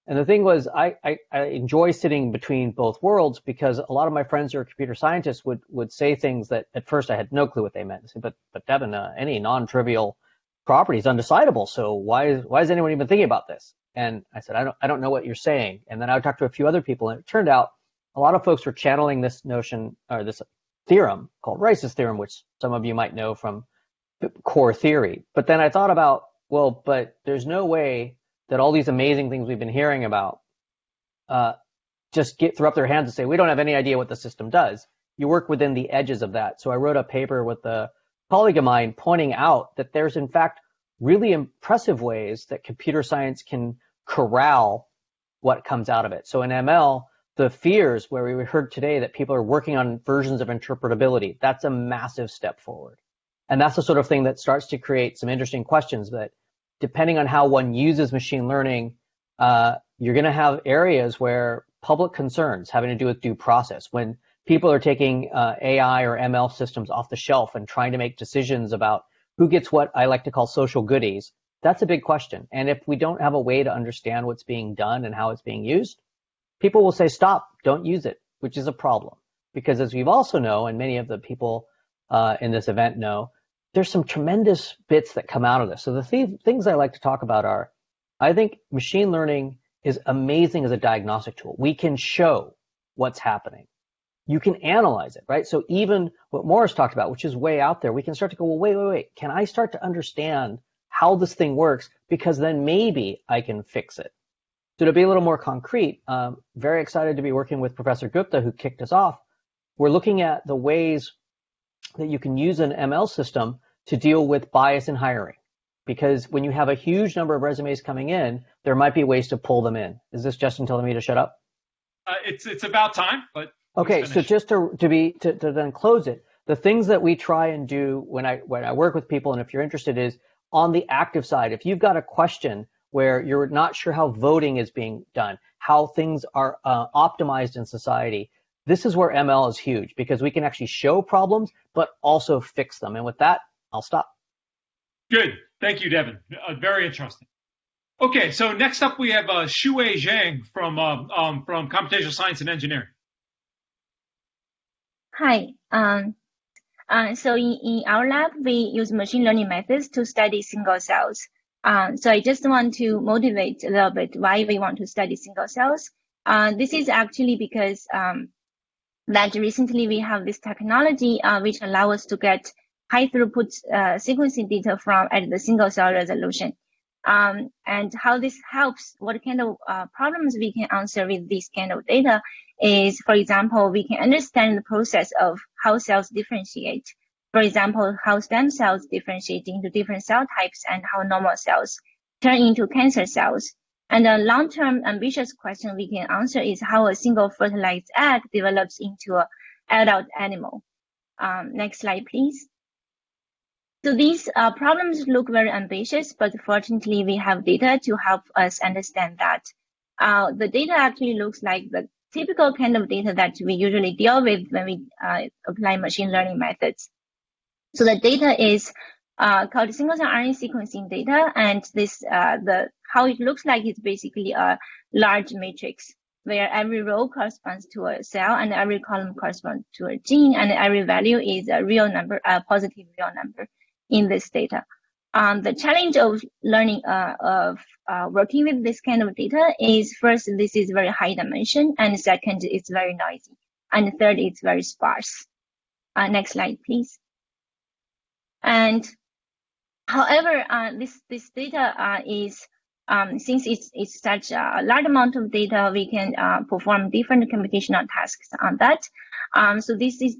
And the thing was, I enjoy sitting between both worlds, because a lot of my friends who are computer scientists would say things that at first I had no clue what they meant. Say, but Devin, any non-trivial property is undecidable. So why is anyone even thinking about this? And I said, I don't know what you're saying. And then I would talk to a few other people, and it turned out a lot of folks were channeling this notion, or this theorem called Rice's theorem, which some of you might know from core theory. But then I thought about, well, but there's no way that all these amazing things we've been hearing about just throw up their hands and say, we don't have any idea what the system does. You work within the edges of that. So I wrote a paper with a colleague of mine pointing out that there's, in fact, really impressive ways that computer science can corral what comes out of it. So in ML, the fears where we heard today that people are working on versions of interpretability, that's a massive step forward. And that's the sort of thing that starts to create some interesting questions that, depending on how one uses machine learning, you're going to have areas where public concerns having to do with due process, when people are taking AI or ML systems off the shelf and trying to make decisions about who gets what I like to call social goodies, that's a big question. And if we don't have a way to understand what's being done and how it's being used, people will say, stop, don't use it, which is a problem. Because as we've also know, and many of the people in this event know, there's some tremendous bits that come out of this. So the things I like to talk about are, I think machine learning is amazing as a diagnostic tool. We can show what's happening. You can analyze it, right? So even what Morris talked about, which is way out there, we can start to go, well, wait. Can I start to understand how this thing works? Because then maybe I can fix it. So to be a little more concrete, very excited to be working with Professor Gupta, who kicked us off. We're looking at the ways that you can use an ML system to deal with bias in hiring. Because when you have a huge number of resumes coming in, there might be ways to pull them in. Is this Justin telling me to shut up?
It's about time, but
okay. So just to then close it, the things that we try and do when I work with people, and if you're interested, is on the active side. If you've got a question where you're not sure how voting is being done, how things are optimized in society, this is where ML is huge, because we can actually show problems, but also fix them. And with that, I'll stop.
Good. Thank you, Devin. Very interesting. Okay, so next up we have Xiuwei Zhang from Computational Science and Engineering.
Hi. So in our lab, we use machine learning methods to study single cells. So I just want to motivate a little bit why we want to study single cells. This is actually because that recently we have this technology which allow us to get high throughput sequencing data at the single cell resolution. And how this helps, what kind of problems we can answer with this kind of data is, for example, we can understand the process of how cells differentiate. For example, how stem cells differentiate into different cell types and how normal cells turn into cancer cells. And a long-term ambitious question we can answer is how a single fertilized egg develops into an adult animal. Next slide, please. So these problems look very ambitious, but fortunately we have data to help us understand that. The data actually looks like the typical kind of data that we usually deal with when we apply machine learning methods. So the data is called single-cell RNA sequencing data, and this how it looks like is basically a large matrix where every row corresponds to a cell and every column corresponds to a gene, and every value is a real number, a positive real number in this data. The challenge of learning working with this kind of data is, first, this is very high dimension, and second, it's very noisy, and third, it's very sparse. Next slide, please. And however, this data is since it's such a large amount of data, we can perform different computational tasks on that. So these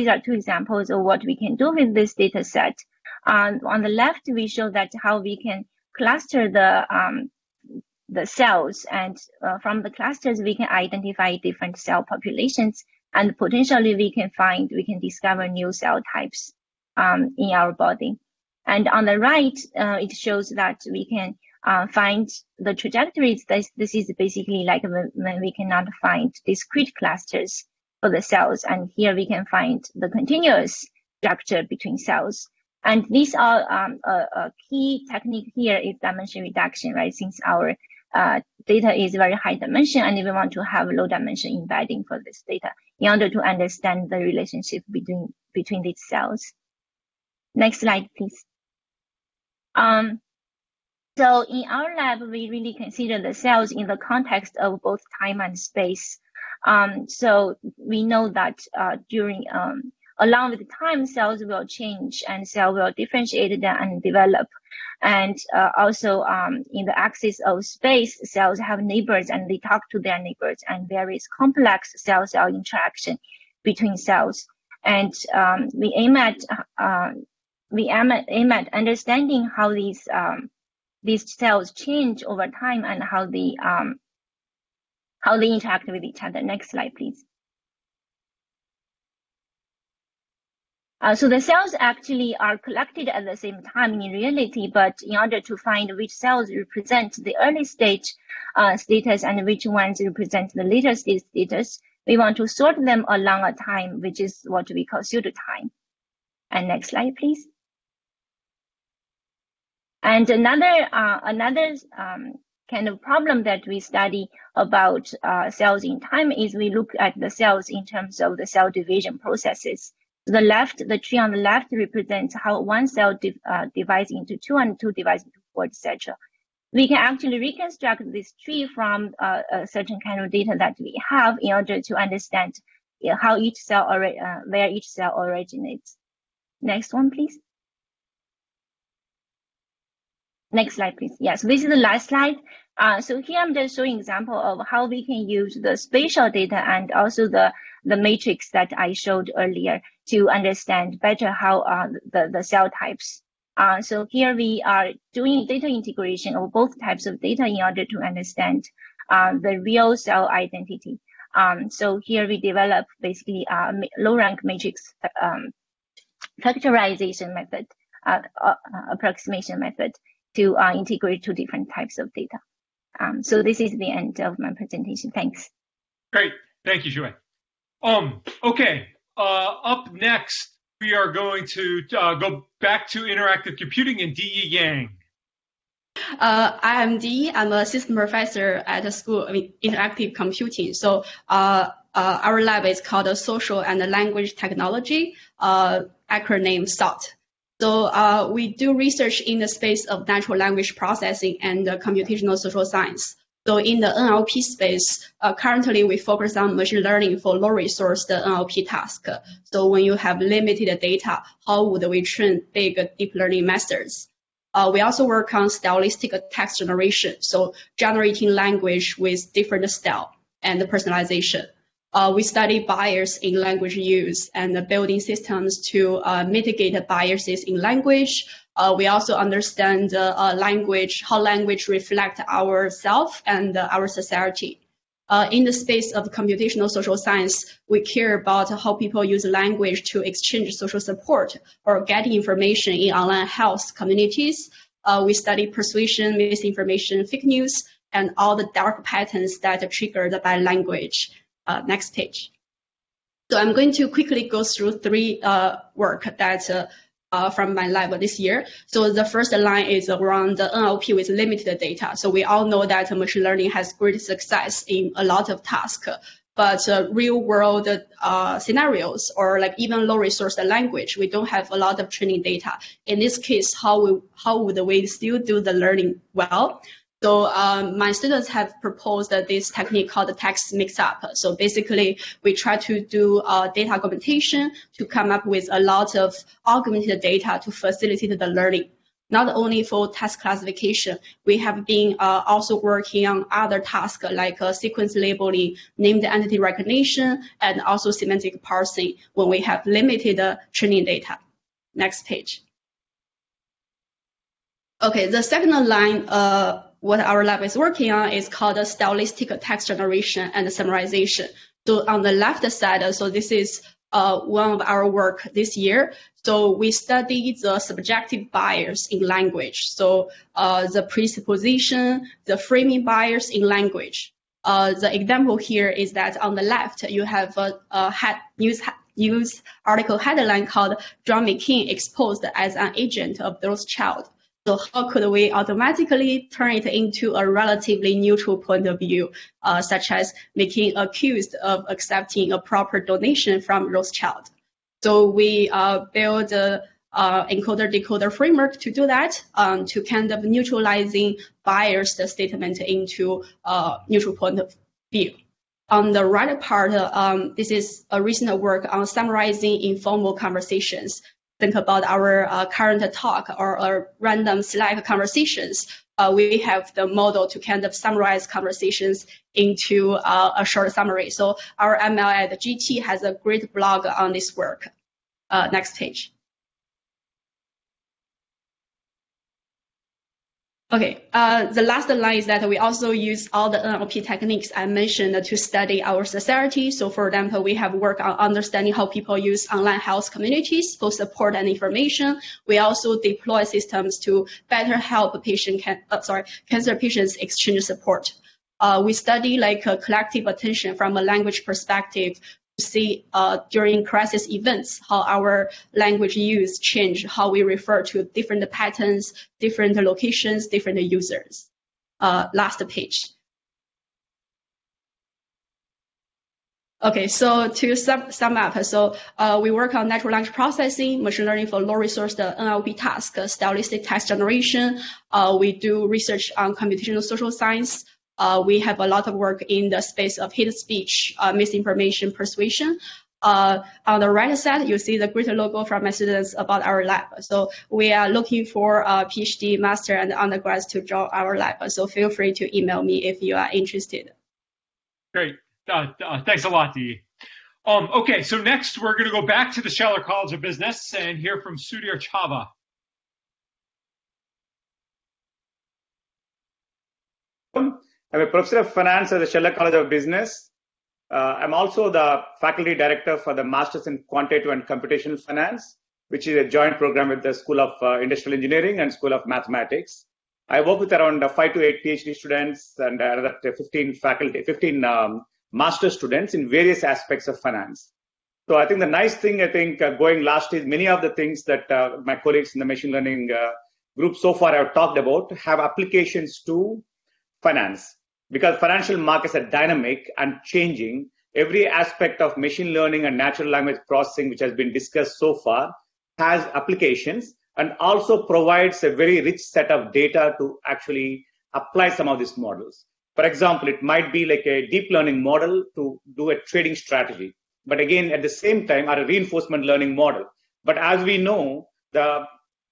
are two examples of what we can do with this data set. On the left, we show that how we can cluster the cells, and from the clusters we can identify different cell populations, and potentially we can discover new cell types in our body. And on the right, it shows that we can find the trajectories. This is basically like when we cannot find discrete clusters for the cells, and here we can find the continuous structure between cells. And these are a key technique here is dimension reduction, right? Since our data is very high dimension, and we want to have low dimension embedding for this data in order to understand the relationship between these cells. Next slide, please. So in our lab, we really consider the cells in the context of both time and space. So we know that along with time, cells will change and cells will differentiate and develop. And also in the axis of space, cells have neighbors and they talk to their neighbors, and there is complex cell-cell interaction between cells. And we aim at understanding how these cells change over time and how they interact with each other. Next slide, please. So the cells actually are collected at the same time in reality, but in order to find which cells represent the early stage status and which ones represent the later stage status, we want to sort them along a time, which is what we call pseudotime. And next slide, please. And another kind of problem that we study about cells in time is we look at the cells in terms of the cell division processes. The tree on the left represents how one cell divides into 2 and 2 divides into 4, etc. We can actually reconstruct this tree from a certain kind of data that we have in order to understand how each cell where each cell originates. Next one, please. Next slide, please. Yeah, so this is the last slide. So here I'm just showing example of how we can use the spatial data and also the matrix that I showed earlier to understand better how the cell types. So here we are doing data integration of both types of data in order to understand the real cell identity. So here we develop basically a low-rank matrix factorization method, approximation method to integrate two different types of data. So this is the end of my presentation. Thanks.
Great. Thank you, Xiuwei. Okay. Up next, we are going to go back to interactive computing and Diyi Yang.
I am Diyi. I'm an assistant professor at the School of Interactive Computing. So our lab is called Social and Language Technology, acronym SALT. So we do research in the space of natural language processing and computational social science. So in the NLP space, currently we focus on machine learning for low-resource NLP task. So when you have limited data, how would we train big deep learning methods? We also work on stylistic text generation, so generating language with different style and personalization. We study bias in language use and building systems to mitigate biases in language. We also understand language, how language reflects ourselves and our society. In the space of computational social science, we care about how people use language to exchange social support or get information in online health communities. We study persuasion, misinformation, fake news, and all the dark patterns that are triggered by language. Next page. So I'm going to quickly go through three work that from my lab this year. So the first line is around the NLP with limited data. So we all know that machine learning has great success in a lot of tasks, but real world scenarios or like even low resource language, we don't have a lot of training data. In this case, how would we still do the learning well? So my students have proposed this technique called the text mix-up. So basically, we try to do data augmentation to come up with a lot of augmented data to facilitate the learning. Not only for task classification, we have been also working on other tasks like sequence labeling, named entity recognition, and also semantic parsing when we have limited training data. Next page. Okay, the second line, what our lab is working on is called stylistic text generation and summarization. So on the left side, so this is one of our work this year. So we study the subjective bias in language. So the presupposition, the framing bias in language. The example here is that on the left, you have a news article headline called John McCain exposed as an agent of those child. So how could we automatically turn it into a relatively neutral point of view, such as McCain accused of accepting a proper donation from Rothschild? So we build an encoder-decoder framework to do that, to kind of neutralizing biased statement into neutral point of view. On the right part, this is a recent work on summarizing informal conversations. Think about our current talk or random Slack conversations. We have the model to kind of summarize conversations into a short summary. So our ML at GT has a great blog on this work. Next page. Okay, the last line is that we also use all the NLP techniques I mentioned to study our society. So for example, we have worked on understanding how people use online health communities for support and information. We also deploy systems to better help cancer patients exchange support. We study like a collective attention from a language perspective to see during crisis events how our language use change, how we refer to different patterns, different locations, different users. Last page. Okay, so to sum up, so we work on natural language processing, machine learning for low-resource NLP task, stylistic text generation. We do research on computational social science. We have a lot of work in the space of hate speech, misinformation, persuasion. On the right side, you see the greater logo from my students about our lab. So we are looking for a PhD, master, and undergrads to join our lab. So feel free to email me if you are interested.
Great. Thanks a lot, Diyi. Okay, so next we're going to go back to the Scheller College of Business and hear from Sudarshan Chava.
I'm a professor of finance at the Scheller College of Business. I'm also the faculty director for the Masters in Quantitative and Computational Finance, which is a joint program with the School of Industrial Engineering and School of Mathematics. I work with around 5 to 8 PhD students and another 15 master students in various aspects of finance. So I think the nice thing, going last is many of the things that my colleagues in the machine learning group so far have talked about have applications to finance. Because financial markets are dynamic and changing, every aspect of machine learning and natural language processing, which has been discussed so far, has applications and also provides a very rich set of data to actually apply some of these models. For example, it might be like a deep learning model to do a trading strategy, but again, at the same time, are a reinforcement learning model. But as we know,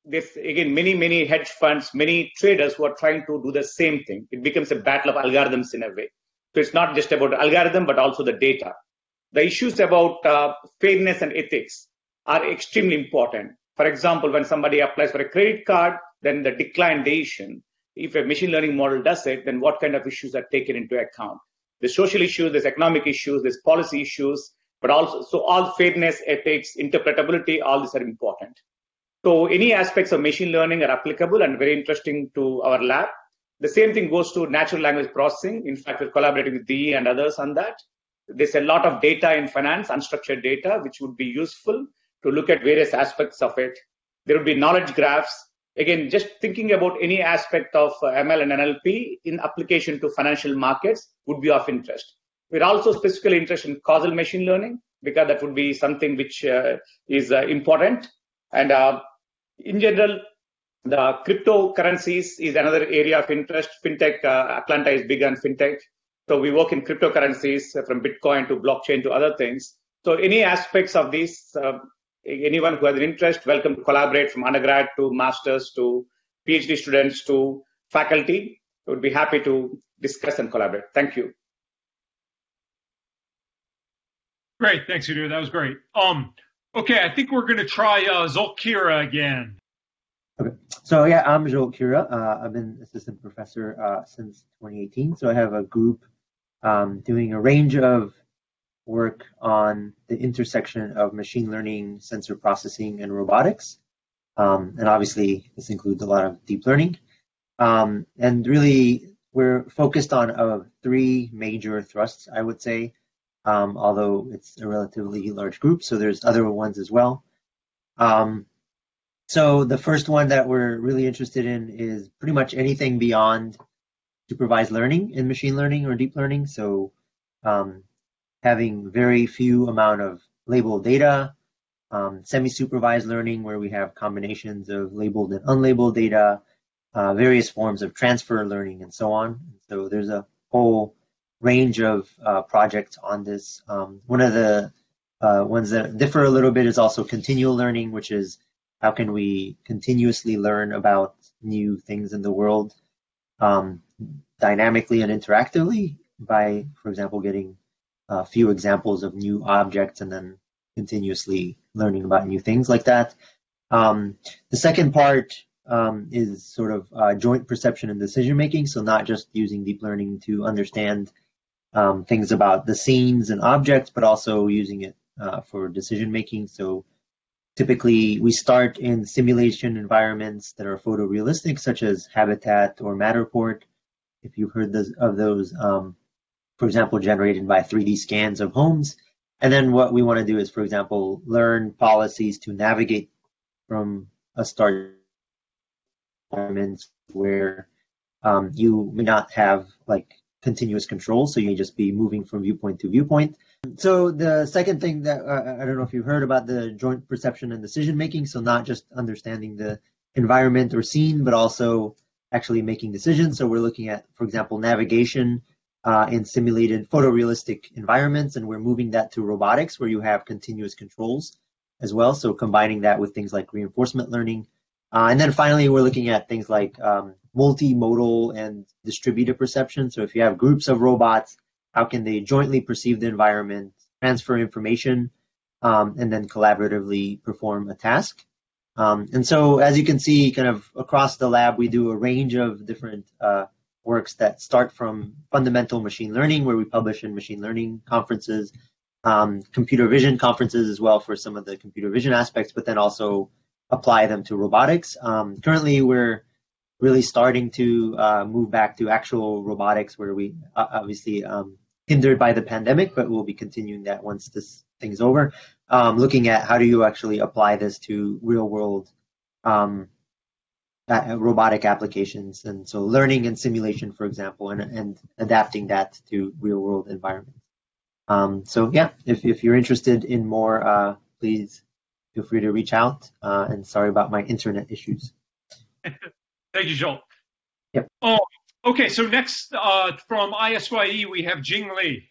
there's again many hedge funds, many traders who are trying to do the same thing. It becomes a battle of algorithms in a way. So it's not just about the algorithm, but also the data. The issues about fairness and ethics are extremely important. For example, when somebody applies for a credit card, then the decline decision. If a machine learning model does it, then what kind of issues are taken into account? There's social issues, there's economic issues, there's policy issues, but also, so all fairness, ethics, interpretability, all these are important. So any aspects of machine learning are applicable and very interesting to our lab. The same thing goes to natural language processing. In fact, we're collaborating with Diyi and others on that. There's a lot of data in finance, unstructured data, which would be useful to look at various aspects of it. There would be knowledge graphs. Again, just thinking about any aspect of ML and NLP in application to financial markets would be of interest. We're also specifically interested in causal machine learning because that would be something which is important. And in general, the cryptocurrencies is another area of interest. Fintech, Atlanta is big on fintech. So we work in cryptocurrencies from Bitcoin to blockchain to other things. So any aspects of these, anyone who has an interest, welcome to collaborate from undergrad to masters to PhD students to faculty. We would be happy to discuss and collaborate. Thank you.
Great, thanks, Udo. That was great. Okay, I think we're going to try Zolkira again.
Okay, so yeah, I'm Zolkira. I've been assistant professor since 2018. So I have a group doing a range of work on the intersection of machine learning, sensor processing, and robotics. And obviously, this includes a lot of deep learning. And really, we're focused on 3 major thrusts, I would say, although it's a relatively large group, so there's other ones as well. So the first one that we're really interested in is pretty much anything beyond supervised learning in machine learning or deep learning. So having very few amount of labeled data, semi-supervised learning where we have combinations of labeled and unlabeled data, various forms of transfer learning, and so on. So there's a whole range of projects on this. One of the ones that differ a little bit is also continual learning, which is how can we continuously learn about new things in the world dynamically and interactively by, for example, getting a few examples of new objects and then continuously learning about new things like that. The second part is sort of joint perception and decision making, so not just using deep learning to understand things about the scenes and objects, but also using it for decision making. So typically we start in simulation environments that are photorealistic, such as Habitat or Matterport, if you've heard of those, for example, generated by 3D scans of homes. And then what we want to do is, for example, learn policies to navigate from a start environment where you may not have like continuous control, so you may just be moving from viewpoint to viewpoint. So the second thing that I don't know if you've heard about the joint perception and decision making, so not just understanding the environment or scene, but also actually making decisions. So we're looking at, for example, navigation in simulated photorealistic environments, and we're moving that to robotics where you have continuous controls as well. So combining that with things like reinforcement learning. And then finally, we're looking at things like multimodal and distributed perception. So if you have groups of robots, how can they jointly perceive the environment, transfer information, and then collaboratively perform a task? And so as you can see, kind of across the lab, we do a range of different works that start from fundamental machine learning, where we publish in machine learning conferences, computer vision conferences as well for some of the computer vision aspects, but then also apply them to robotics. Currently, we're really starting to move back to actual robotics, where we obviously hindered by the pandemic, but we'll be continuing that once this thing's over, looking at how do you actually apply this to real world robotic applications. And so learning and simulation, for example, and adapting that to real world environments. So yeah, if you're interested in more, please feel free to reach out. And sorry about my internet issues.
Thank you, Joel.
Yep.
Oh, okay. So next from ISyE, we have Jing Li.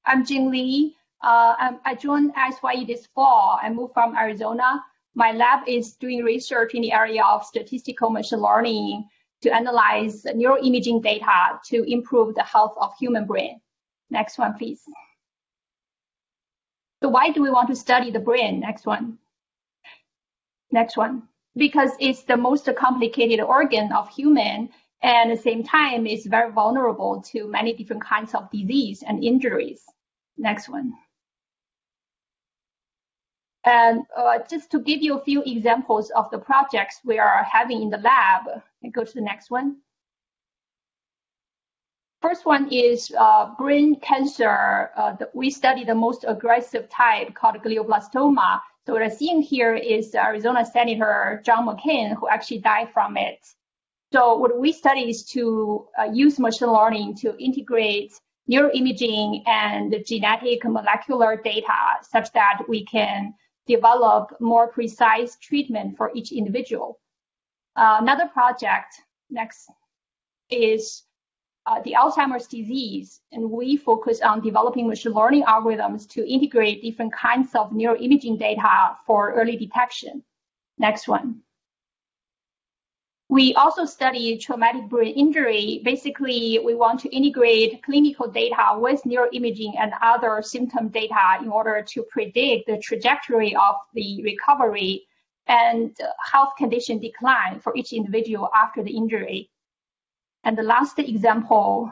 I'm Jing Li. I joined ISyE this fall. I moved from Arizona. My lab is doing research in the area of statistical machine learning to analyze neuroimaging data to improve the health of human brain. Next one, please. So why do we want to study the brain? Next one. Next one. Because it's the most complicated organ of human, and at the same time, it's very vulnerable to many different kinds of disease and injuries. Next one. And just to give you a few examples of the projects we are having in the lab, and go to the next one. First one is brain cancer. We study the most aggressive type called glioblastoma. So what I'm seeing here is Arizona Senator John McCain, who actually died from it. So what we study is to use machine learning to integrate neuroimaging and genetic molecular data such that we can develop more precise treatment for each individual. Another project, next, is the Alzheimer's disease, and we focus on developing machine learning algorithms to integrate different kinds of neuroimaging data for early detection. Next one. We also study traumatic brain injury. Basically, we want to integrate clinical data with neuroimaging and other symptom data in order to predict the trajectory of the recovery and health condition decline for each individual after the injury. And the last example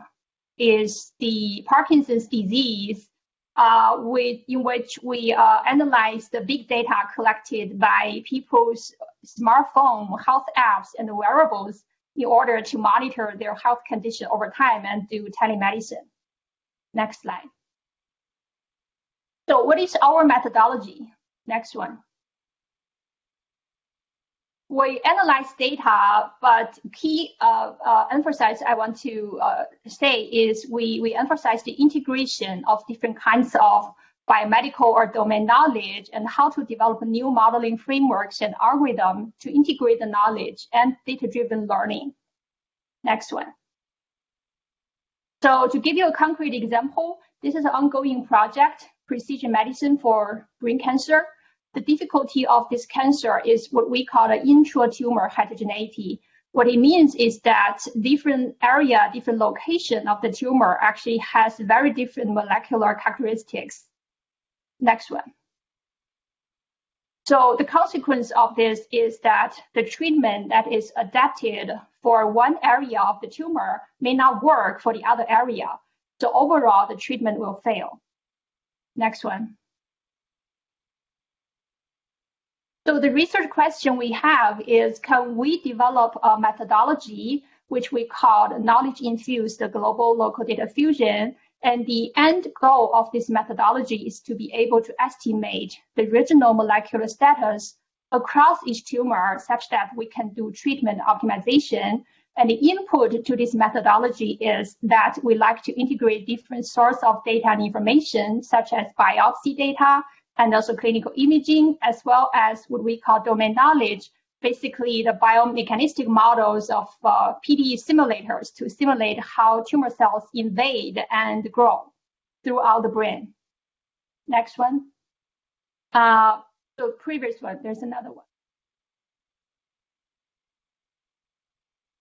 is the Parkinson's disease, in which we analyze the big data collected by people's smartphone health apps and wearables in order to monitor their health condition over time and do telemedicine. Next slide. So what is our methodology? Next one. We analyze data, but key emphasis I want to say is we emphasize the integration of different kinds of biomedical or domain knowledge and how to develop new modeling frameworks and algorithms to integrate the knowledge and data-driven learning. Next one. So to give you a concrete example, this is an ongoing project, precision medicine for brain cancer. The difficulty of this cancer is what we call the intra-tumor heterogeneity. What it means is that different area, different location of the tumor actually has very different molecular characteristics. Next one. So the consequence of this is that the treatment that is adapted for one area of the tumor may not work for the other area. So overall, the treatment will fail. Next one. So the research question we have is, can we develop a methodology which we called knowledge-infused global local data fusion. And the end goal of this methodology is to be able to estimate the regional molecular status across each tumor such that we can do treatment optimization. And the input to this methodology is that we like to integrate different sources of data and information, such as biopsy data and also clinical imaging, as well as what we call domain knowledge, basically the biomechanistic models of PD simulators to simulate how tumor cells invade and grow throughout the brain. Next one. So previous one, there's another one.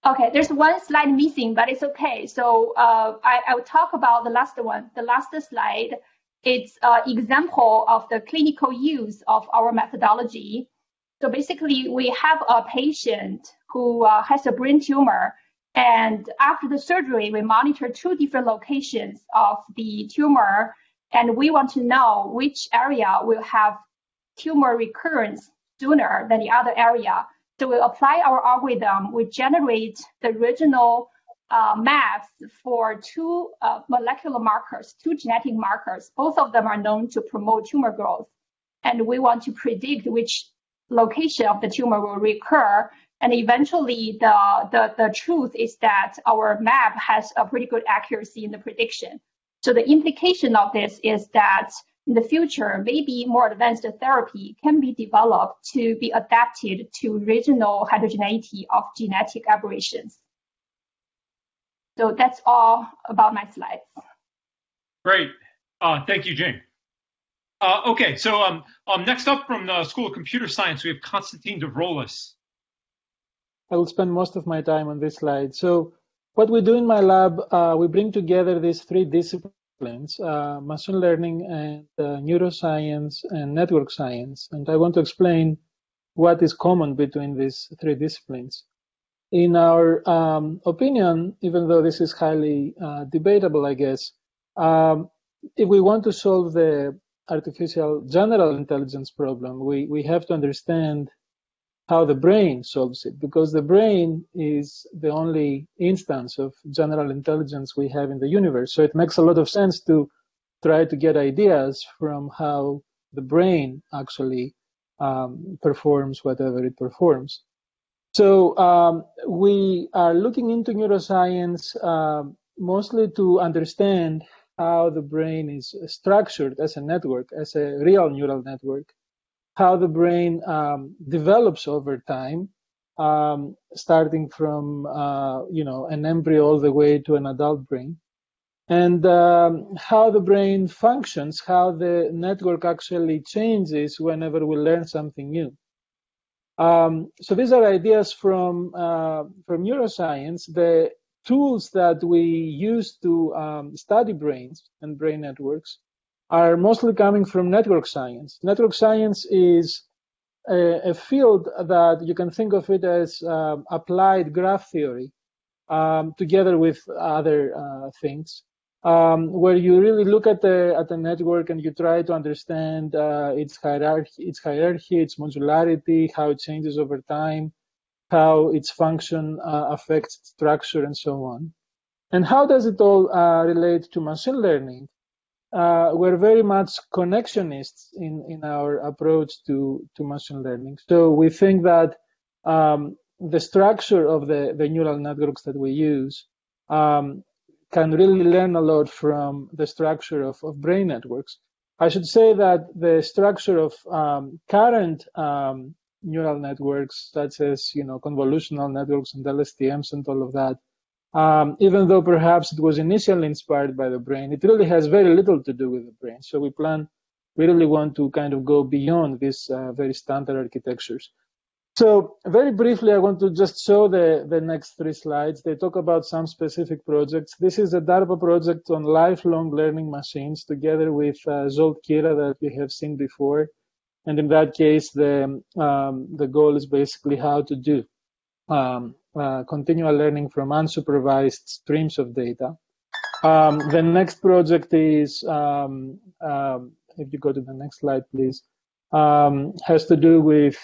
Okay, there's one slide missing, but it's okay. So I will talk about the last one. The last slide, it's an example of the clinical use of our methodology. So basically, we have a patient who has a brain tumor, and after the surgery, we monitor 2 different locations of the tumor, and we want to know which area will have tumor recurrence sooner than the other area. So we apply our algorithm, we generate the regional maps for 2 molecular markers, 2 genetic markers. Both of them are known to promote tumor growth. And we want to predict which location of the tumor will recur. And eventually, the truth is that our map has a pretty good accuracy in the prediction. So the implication of this is that in the future, maybe more advanced therapy can be developed to be adapted to regional heterogeneity of genetic aberrations. So that's all about my slides.
Great. Thank you, Jing. Okay, so next up from the School of Computer Science, we have Constantine Dovrolis.
I will spend most of my time on this slide. So what we do in my lab, we bring together these 3 disciplines, machine learning and neuroscience and network science. And I want to explain what is common between these 3 disciplines. In our opinion, even though this is highly debatable, I guess, if we want to solve the artificial general intelligence problem, we have to understand how the brain solves it, because the brain is the only instance of general intelligence we have in the universe. So it makes a lot of sense to try to get ideas from how the brain actually performs whatever it performs. So we are looking into neuroscience mostly to understand how the brain is structured as a network, as a real neural network, how the brain develops over time, starting from an embryo all the way to an adult brain, and how the brain functions, how the network actually changes whenever we learn something new. So these are ideas from neuroscience. The tools that we use to study brains and brain networks are mostly coming from network science. Network science is a field that you can think of it as applied graph theory, together with other things, where you really look at the network and you try to understand its hierarchy, its modularity, how it changes over time, how its function affects structure, and so on. And how does it all relate to machine learning? We're very much connectionists in our approach to machine learning. So we think that the structure of the neural networks that we use can really learn a lot from the structure of brain networks. I should say that the structure of current neural networks, such as convolutional networks and LSTMs and all of that, even though perhaps it was initially inspired by the brain, it really has very little to do with the brain. So we really want to kind of go beyond these very standard architectures. So very briefly, I want to just show the next 3 slides. They talk about some specific projects. This is a DARPA project on lifelong learning machines, together with Zsolt Kira that we have seen before. And in that case, the goal is basically how to do continual learning from unsupervised streams of data. The next project is, if you go to the next slide, please, has to do with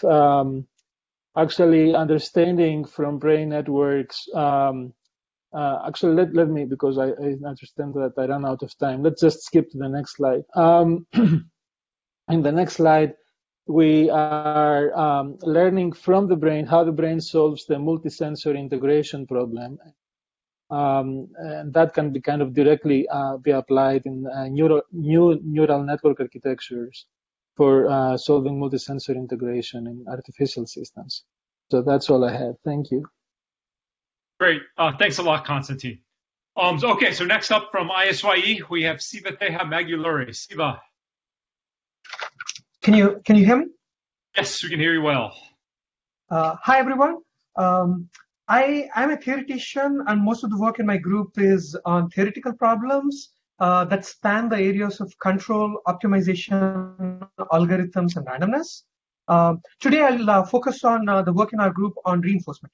actually understanding from brain networks. Actually, let me, because I understand that I ran out of time. Let's just skip to the next slide. In the next slide, we are learning from the brain how the brain solves the multisensory integration problem. And that can be kind of directly be applied in new neural network architectures for solving multisensory integration in artificial systems. So that's all I had. Thank you.
Great. Thanks a lot, Constantine. Okay, so next up from ISyE, we have Siva Theja Maguluri. Siva.
Can you hear me?
Yes, we can hear you well.
Hi, everyone. I'm a theoretician, and most of the work in my group is on theoretical problems that span the areas of control, optimization, algorithms, and randomness. Today, I'll focus on the work in our group on reinforcement.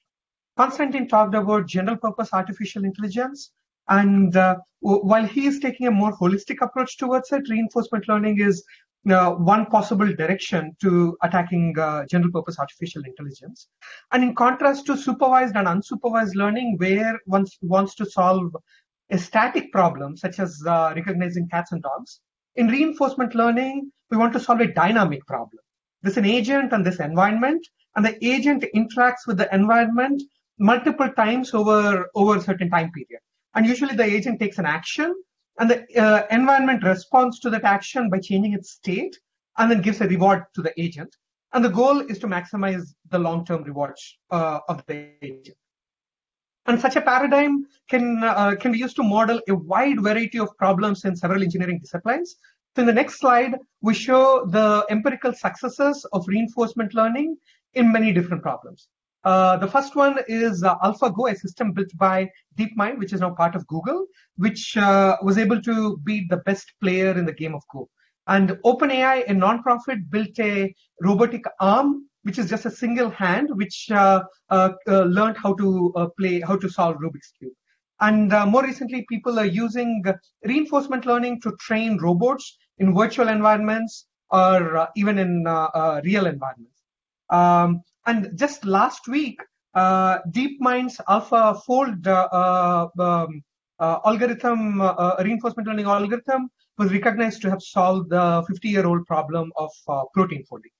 Constantine talked about general-purpose artificial intelligence, and while he is taking a more holistic approach towards it, reinforcement learning is one possible direction to attacking general-purpose artificial intelligence. And in contrast to supervised and unsupervised learning, where one wants to solve a static problem, such as recognizing cats and dogs, in reinforcement learning, we want to solve a dynamic problem. There's an agent and this environment, and the agent interacts with the environment multiple times over a certain time period. And usually the agent takes an action, and the environment responds to that action by changing its state, and then gives a reward to the agent. And the goal is to maximize the long-term rewards of the agent. And such a paradigm can be used to model a wide variety of problems in several engineering disciplines. So in the next slide, we show the empirical successes of reinforcement learning in many different problems. The first one is AlphaGo, a system built by DeepMind, which is now part of Google, which was able to beat the best player in the game of Go. And OpenAI, a nonprofit, built a robotic arm, which is just a single hand, which learned how to solve Rubik's Cube. And more recently, people are using reinforcement learning to train robots in virtual environments or even in real environments. And just last week, DeepMind's AlphaFold algorithm, reinforcement learning algorithm, was recognized to have solved the 50-year-old problem of protein folding.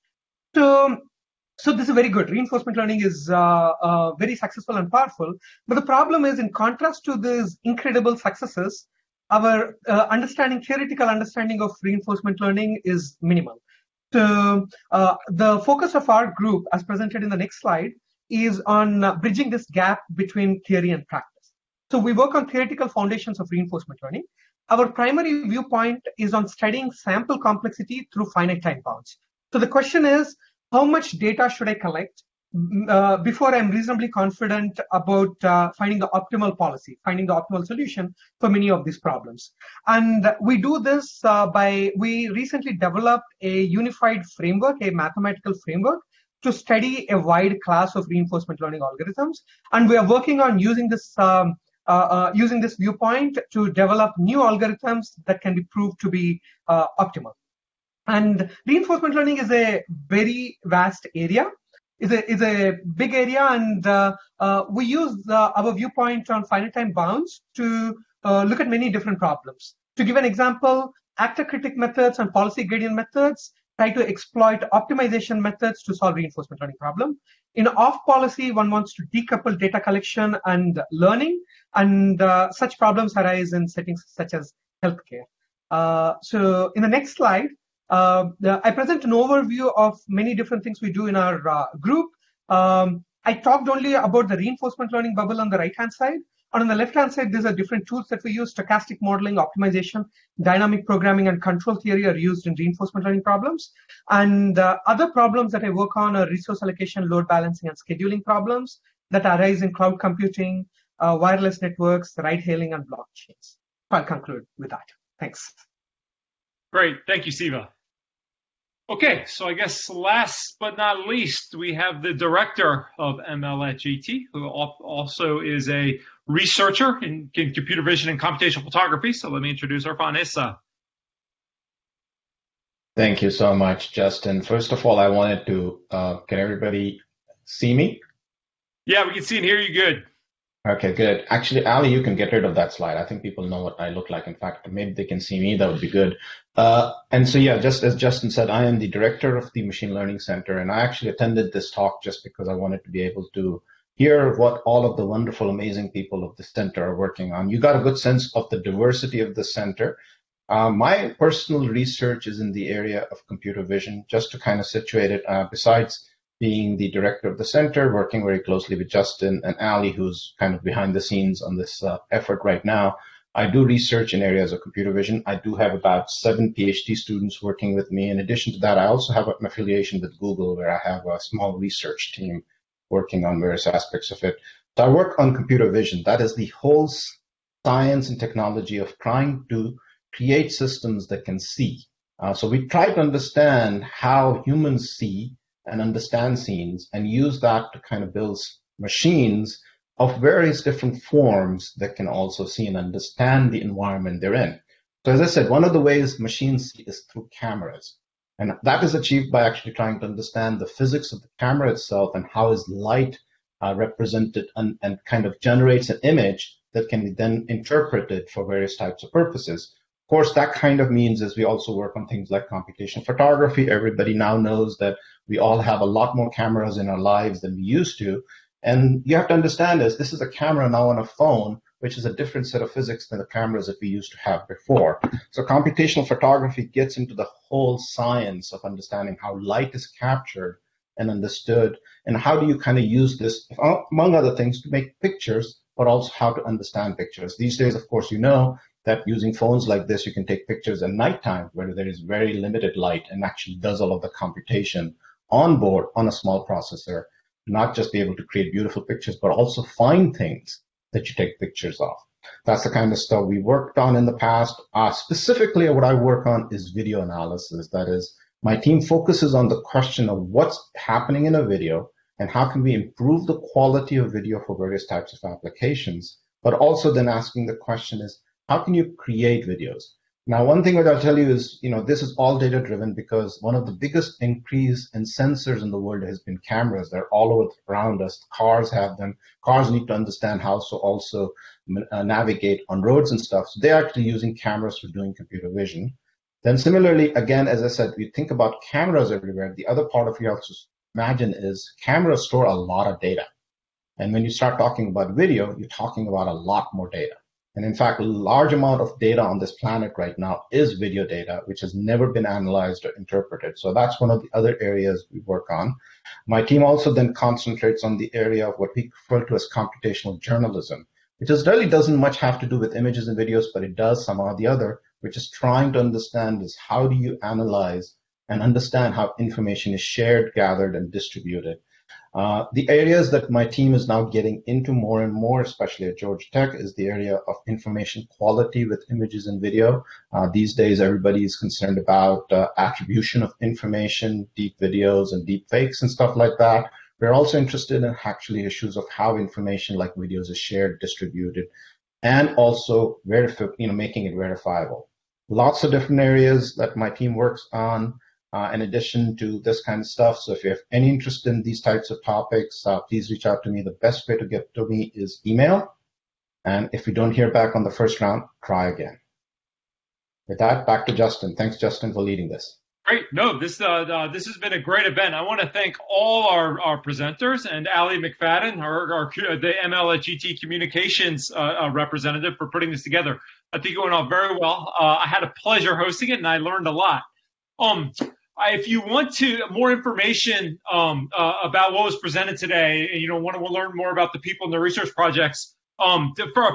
So this is very good. Reinforcement learning is very successful and powerful. But the problem is, in contrast to these incredible successes, our theoretical understanding of reinforcement learning is minimal. So the focus of our group, as presented in the next slide, is on bridging this gap between theory and practice. So we work on theoretical foundations of reinforcement learning. Our primary viewpoint is on studying sample complexity through finite time bounds. So the question is, how much data should I collect before I'm reasonably confident about finding the optimal policy, finding the optimal solution for many of these problems? And we do this we recently developed a unified framework, a mathematical framework, to study a wide class of reinforcement learning algorithms. And we are working on using this viewpoint to develop new algorithms that can be proved to be optimal. And reinforcement learning is a very vast area. It's a big area, and we use our viewpoint on finite time bounds to look at many different problems. To give an example, actor-critic methods and policy gradient methods try to exploit optimization methods to solve reinforcement learning problem. In off-policy, one wants to decouple data collection and learning, and such problems arise in settings such as healthcare. So in the next slide, I present an overview of many different things we do in our group. I talked only about the reinforcement learning bubble on the right-hand side. And on the left-hand side, these are different tools that we use. Stochastic modeling, optimization, dynamic programming, and control theory are used in reinforcement learning problems. And other problems that I work on are resource allocation, load balancing, and scheduling problems that arise in cloud computing, wireless networks, ride-hailing, and blockchains. I'll conclude with that. Thanks.
Great. Thank you, Siva. Okay, so I guess last but not least, we have the director of ML at GT, who also is a researcher in computer vision and computational photography. So let me introduce her, Vanessa.
Thank you so much, Justin. First of all, I wanted to, can everybody see me?
Yeah, we can see and hear you good.
Okay, good. Actually, Ali, you can get rid of that slide. I think people know what I look like. In fact, maybe they can see me. That would be good. And so, yeah, just as Justin said, I am the director of the Machine Learning Center, and I actually attended this talk just because I wanted to be able to hear what all of the wonderful, amazing people of the center are working on. You got a good sense of the diversity of the center. My personal research is in the area of computer vision, just to kind of situate it. Besides being the director of the center, working very closely with Justin and Ali, who's kind of behind the scenes on this effort right now, I do research in areas of computer vision. I do have about 7 PhD students working with me. In addition to that, I also have an affiliation with Google, where I have a small research team working on various aspects of it. So I work on computer vision. That is the whole science and technology of trying to create systems that can see. So we try to understand how humans see and understand scenes, and use that to kind of build machines of various different forms that can also see and understand the environment they're in. So as I said, one of the ways machines see is through cameras. And that is achieved by actually trying to understand the physics of the camera itself and how is light represented and kind of generates an image that can be then interpreted for various types of purposes. Of course, that kind of means as we also work on things like computational photography. Everybody now knows that we all have a lot more cameras in our lives than we used to. And you have to understand this is a camera now on a phone, which is a different set of physics than the cameras that we used to have before. So computational photography gets into the whole science of understanding how light is captured and understood, and how do you kind of use this, among other things, to make pictures, but also how to understand pictures. These days, of course, you know that using phones like this, you can take pictures at nighttime where there is very limited light and actually does all of the computation on board on a small processor, not just be able to create beautiful pictures, but also find things that you take pictures of. That's the kind of stuff we worked on in the past. Specifically, what I work on is video analysis. That is, my team focuses on the question of what's happening in a video and how can we improve the quality of video for various types of applications, but also then asking the question is, how can you create videos? Now, one thing that I'll tell you is, this is all data driven because one of the biggest increase in sensors in the world has been cameras. They're all over around us. Cars have them. Cars need to understand how to also navigate on roads and stuff. So they're actually using cameras for doing computer vision. Then similarly, again, as I said, we think about cameras everywhere. The other part of you have to imagine is cameras store a lot of data. And when you start talking about video, you're talking about a lot more data. And in fact, a large amount of data on this planet right now is video data, which has never been analyzed or interpreted. So that's one of the other areas we work on. My team also then concentrates on the area of what we refer to as computational journalism, which really doesn't much have to do with images and videos, but it does somehow or the other, which is trying to understand is how do you analyze and understand how information is shared, gathered, and distributed. The areas that my team is now getting into more and more, especially at Georgia Tech, is the area of information quality with images and video. These days, everybody is concerned about attribution of information, deep videos and deep fakes and stuff like that. We're also interested in actually issues of how information like videos is shared, distributed, and also making it verifiable. Lots of different areas that my team works on. In addition to this kind of stuff. So if you have any interest in these types of topics, please reach out to me. The best way to get to me is email. And if we don't hear back on the first round, try again. With that, back to Justin. Thanks, Justin, for leading this.
Great. No, this has been a great event. I want to thank all our presenters and Ali McFadden, the ML@GT Communications representative, for putting this together. I think it went off very well. I had a pleasure hosting it, and I learned a lot. If you want more information about what was presented today, and want to learn more about the people in the research projects,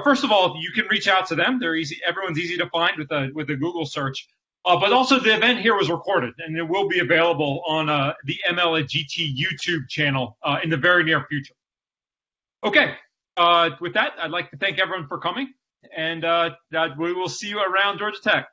first of all, you can reach out to them. They're easy. Everyone's easy to find with a Google search. But also, the event here was recorded, and it will be available on the ML@GT YouTube channel in the very near future. Okay. With that, I'd like to thank everyone for coming, and we will see you around Georgia Tech.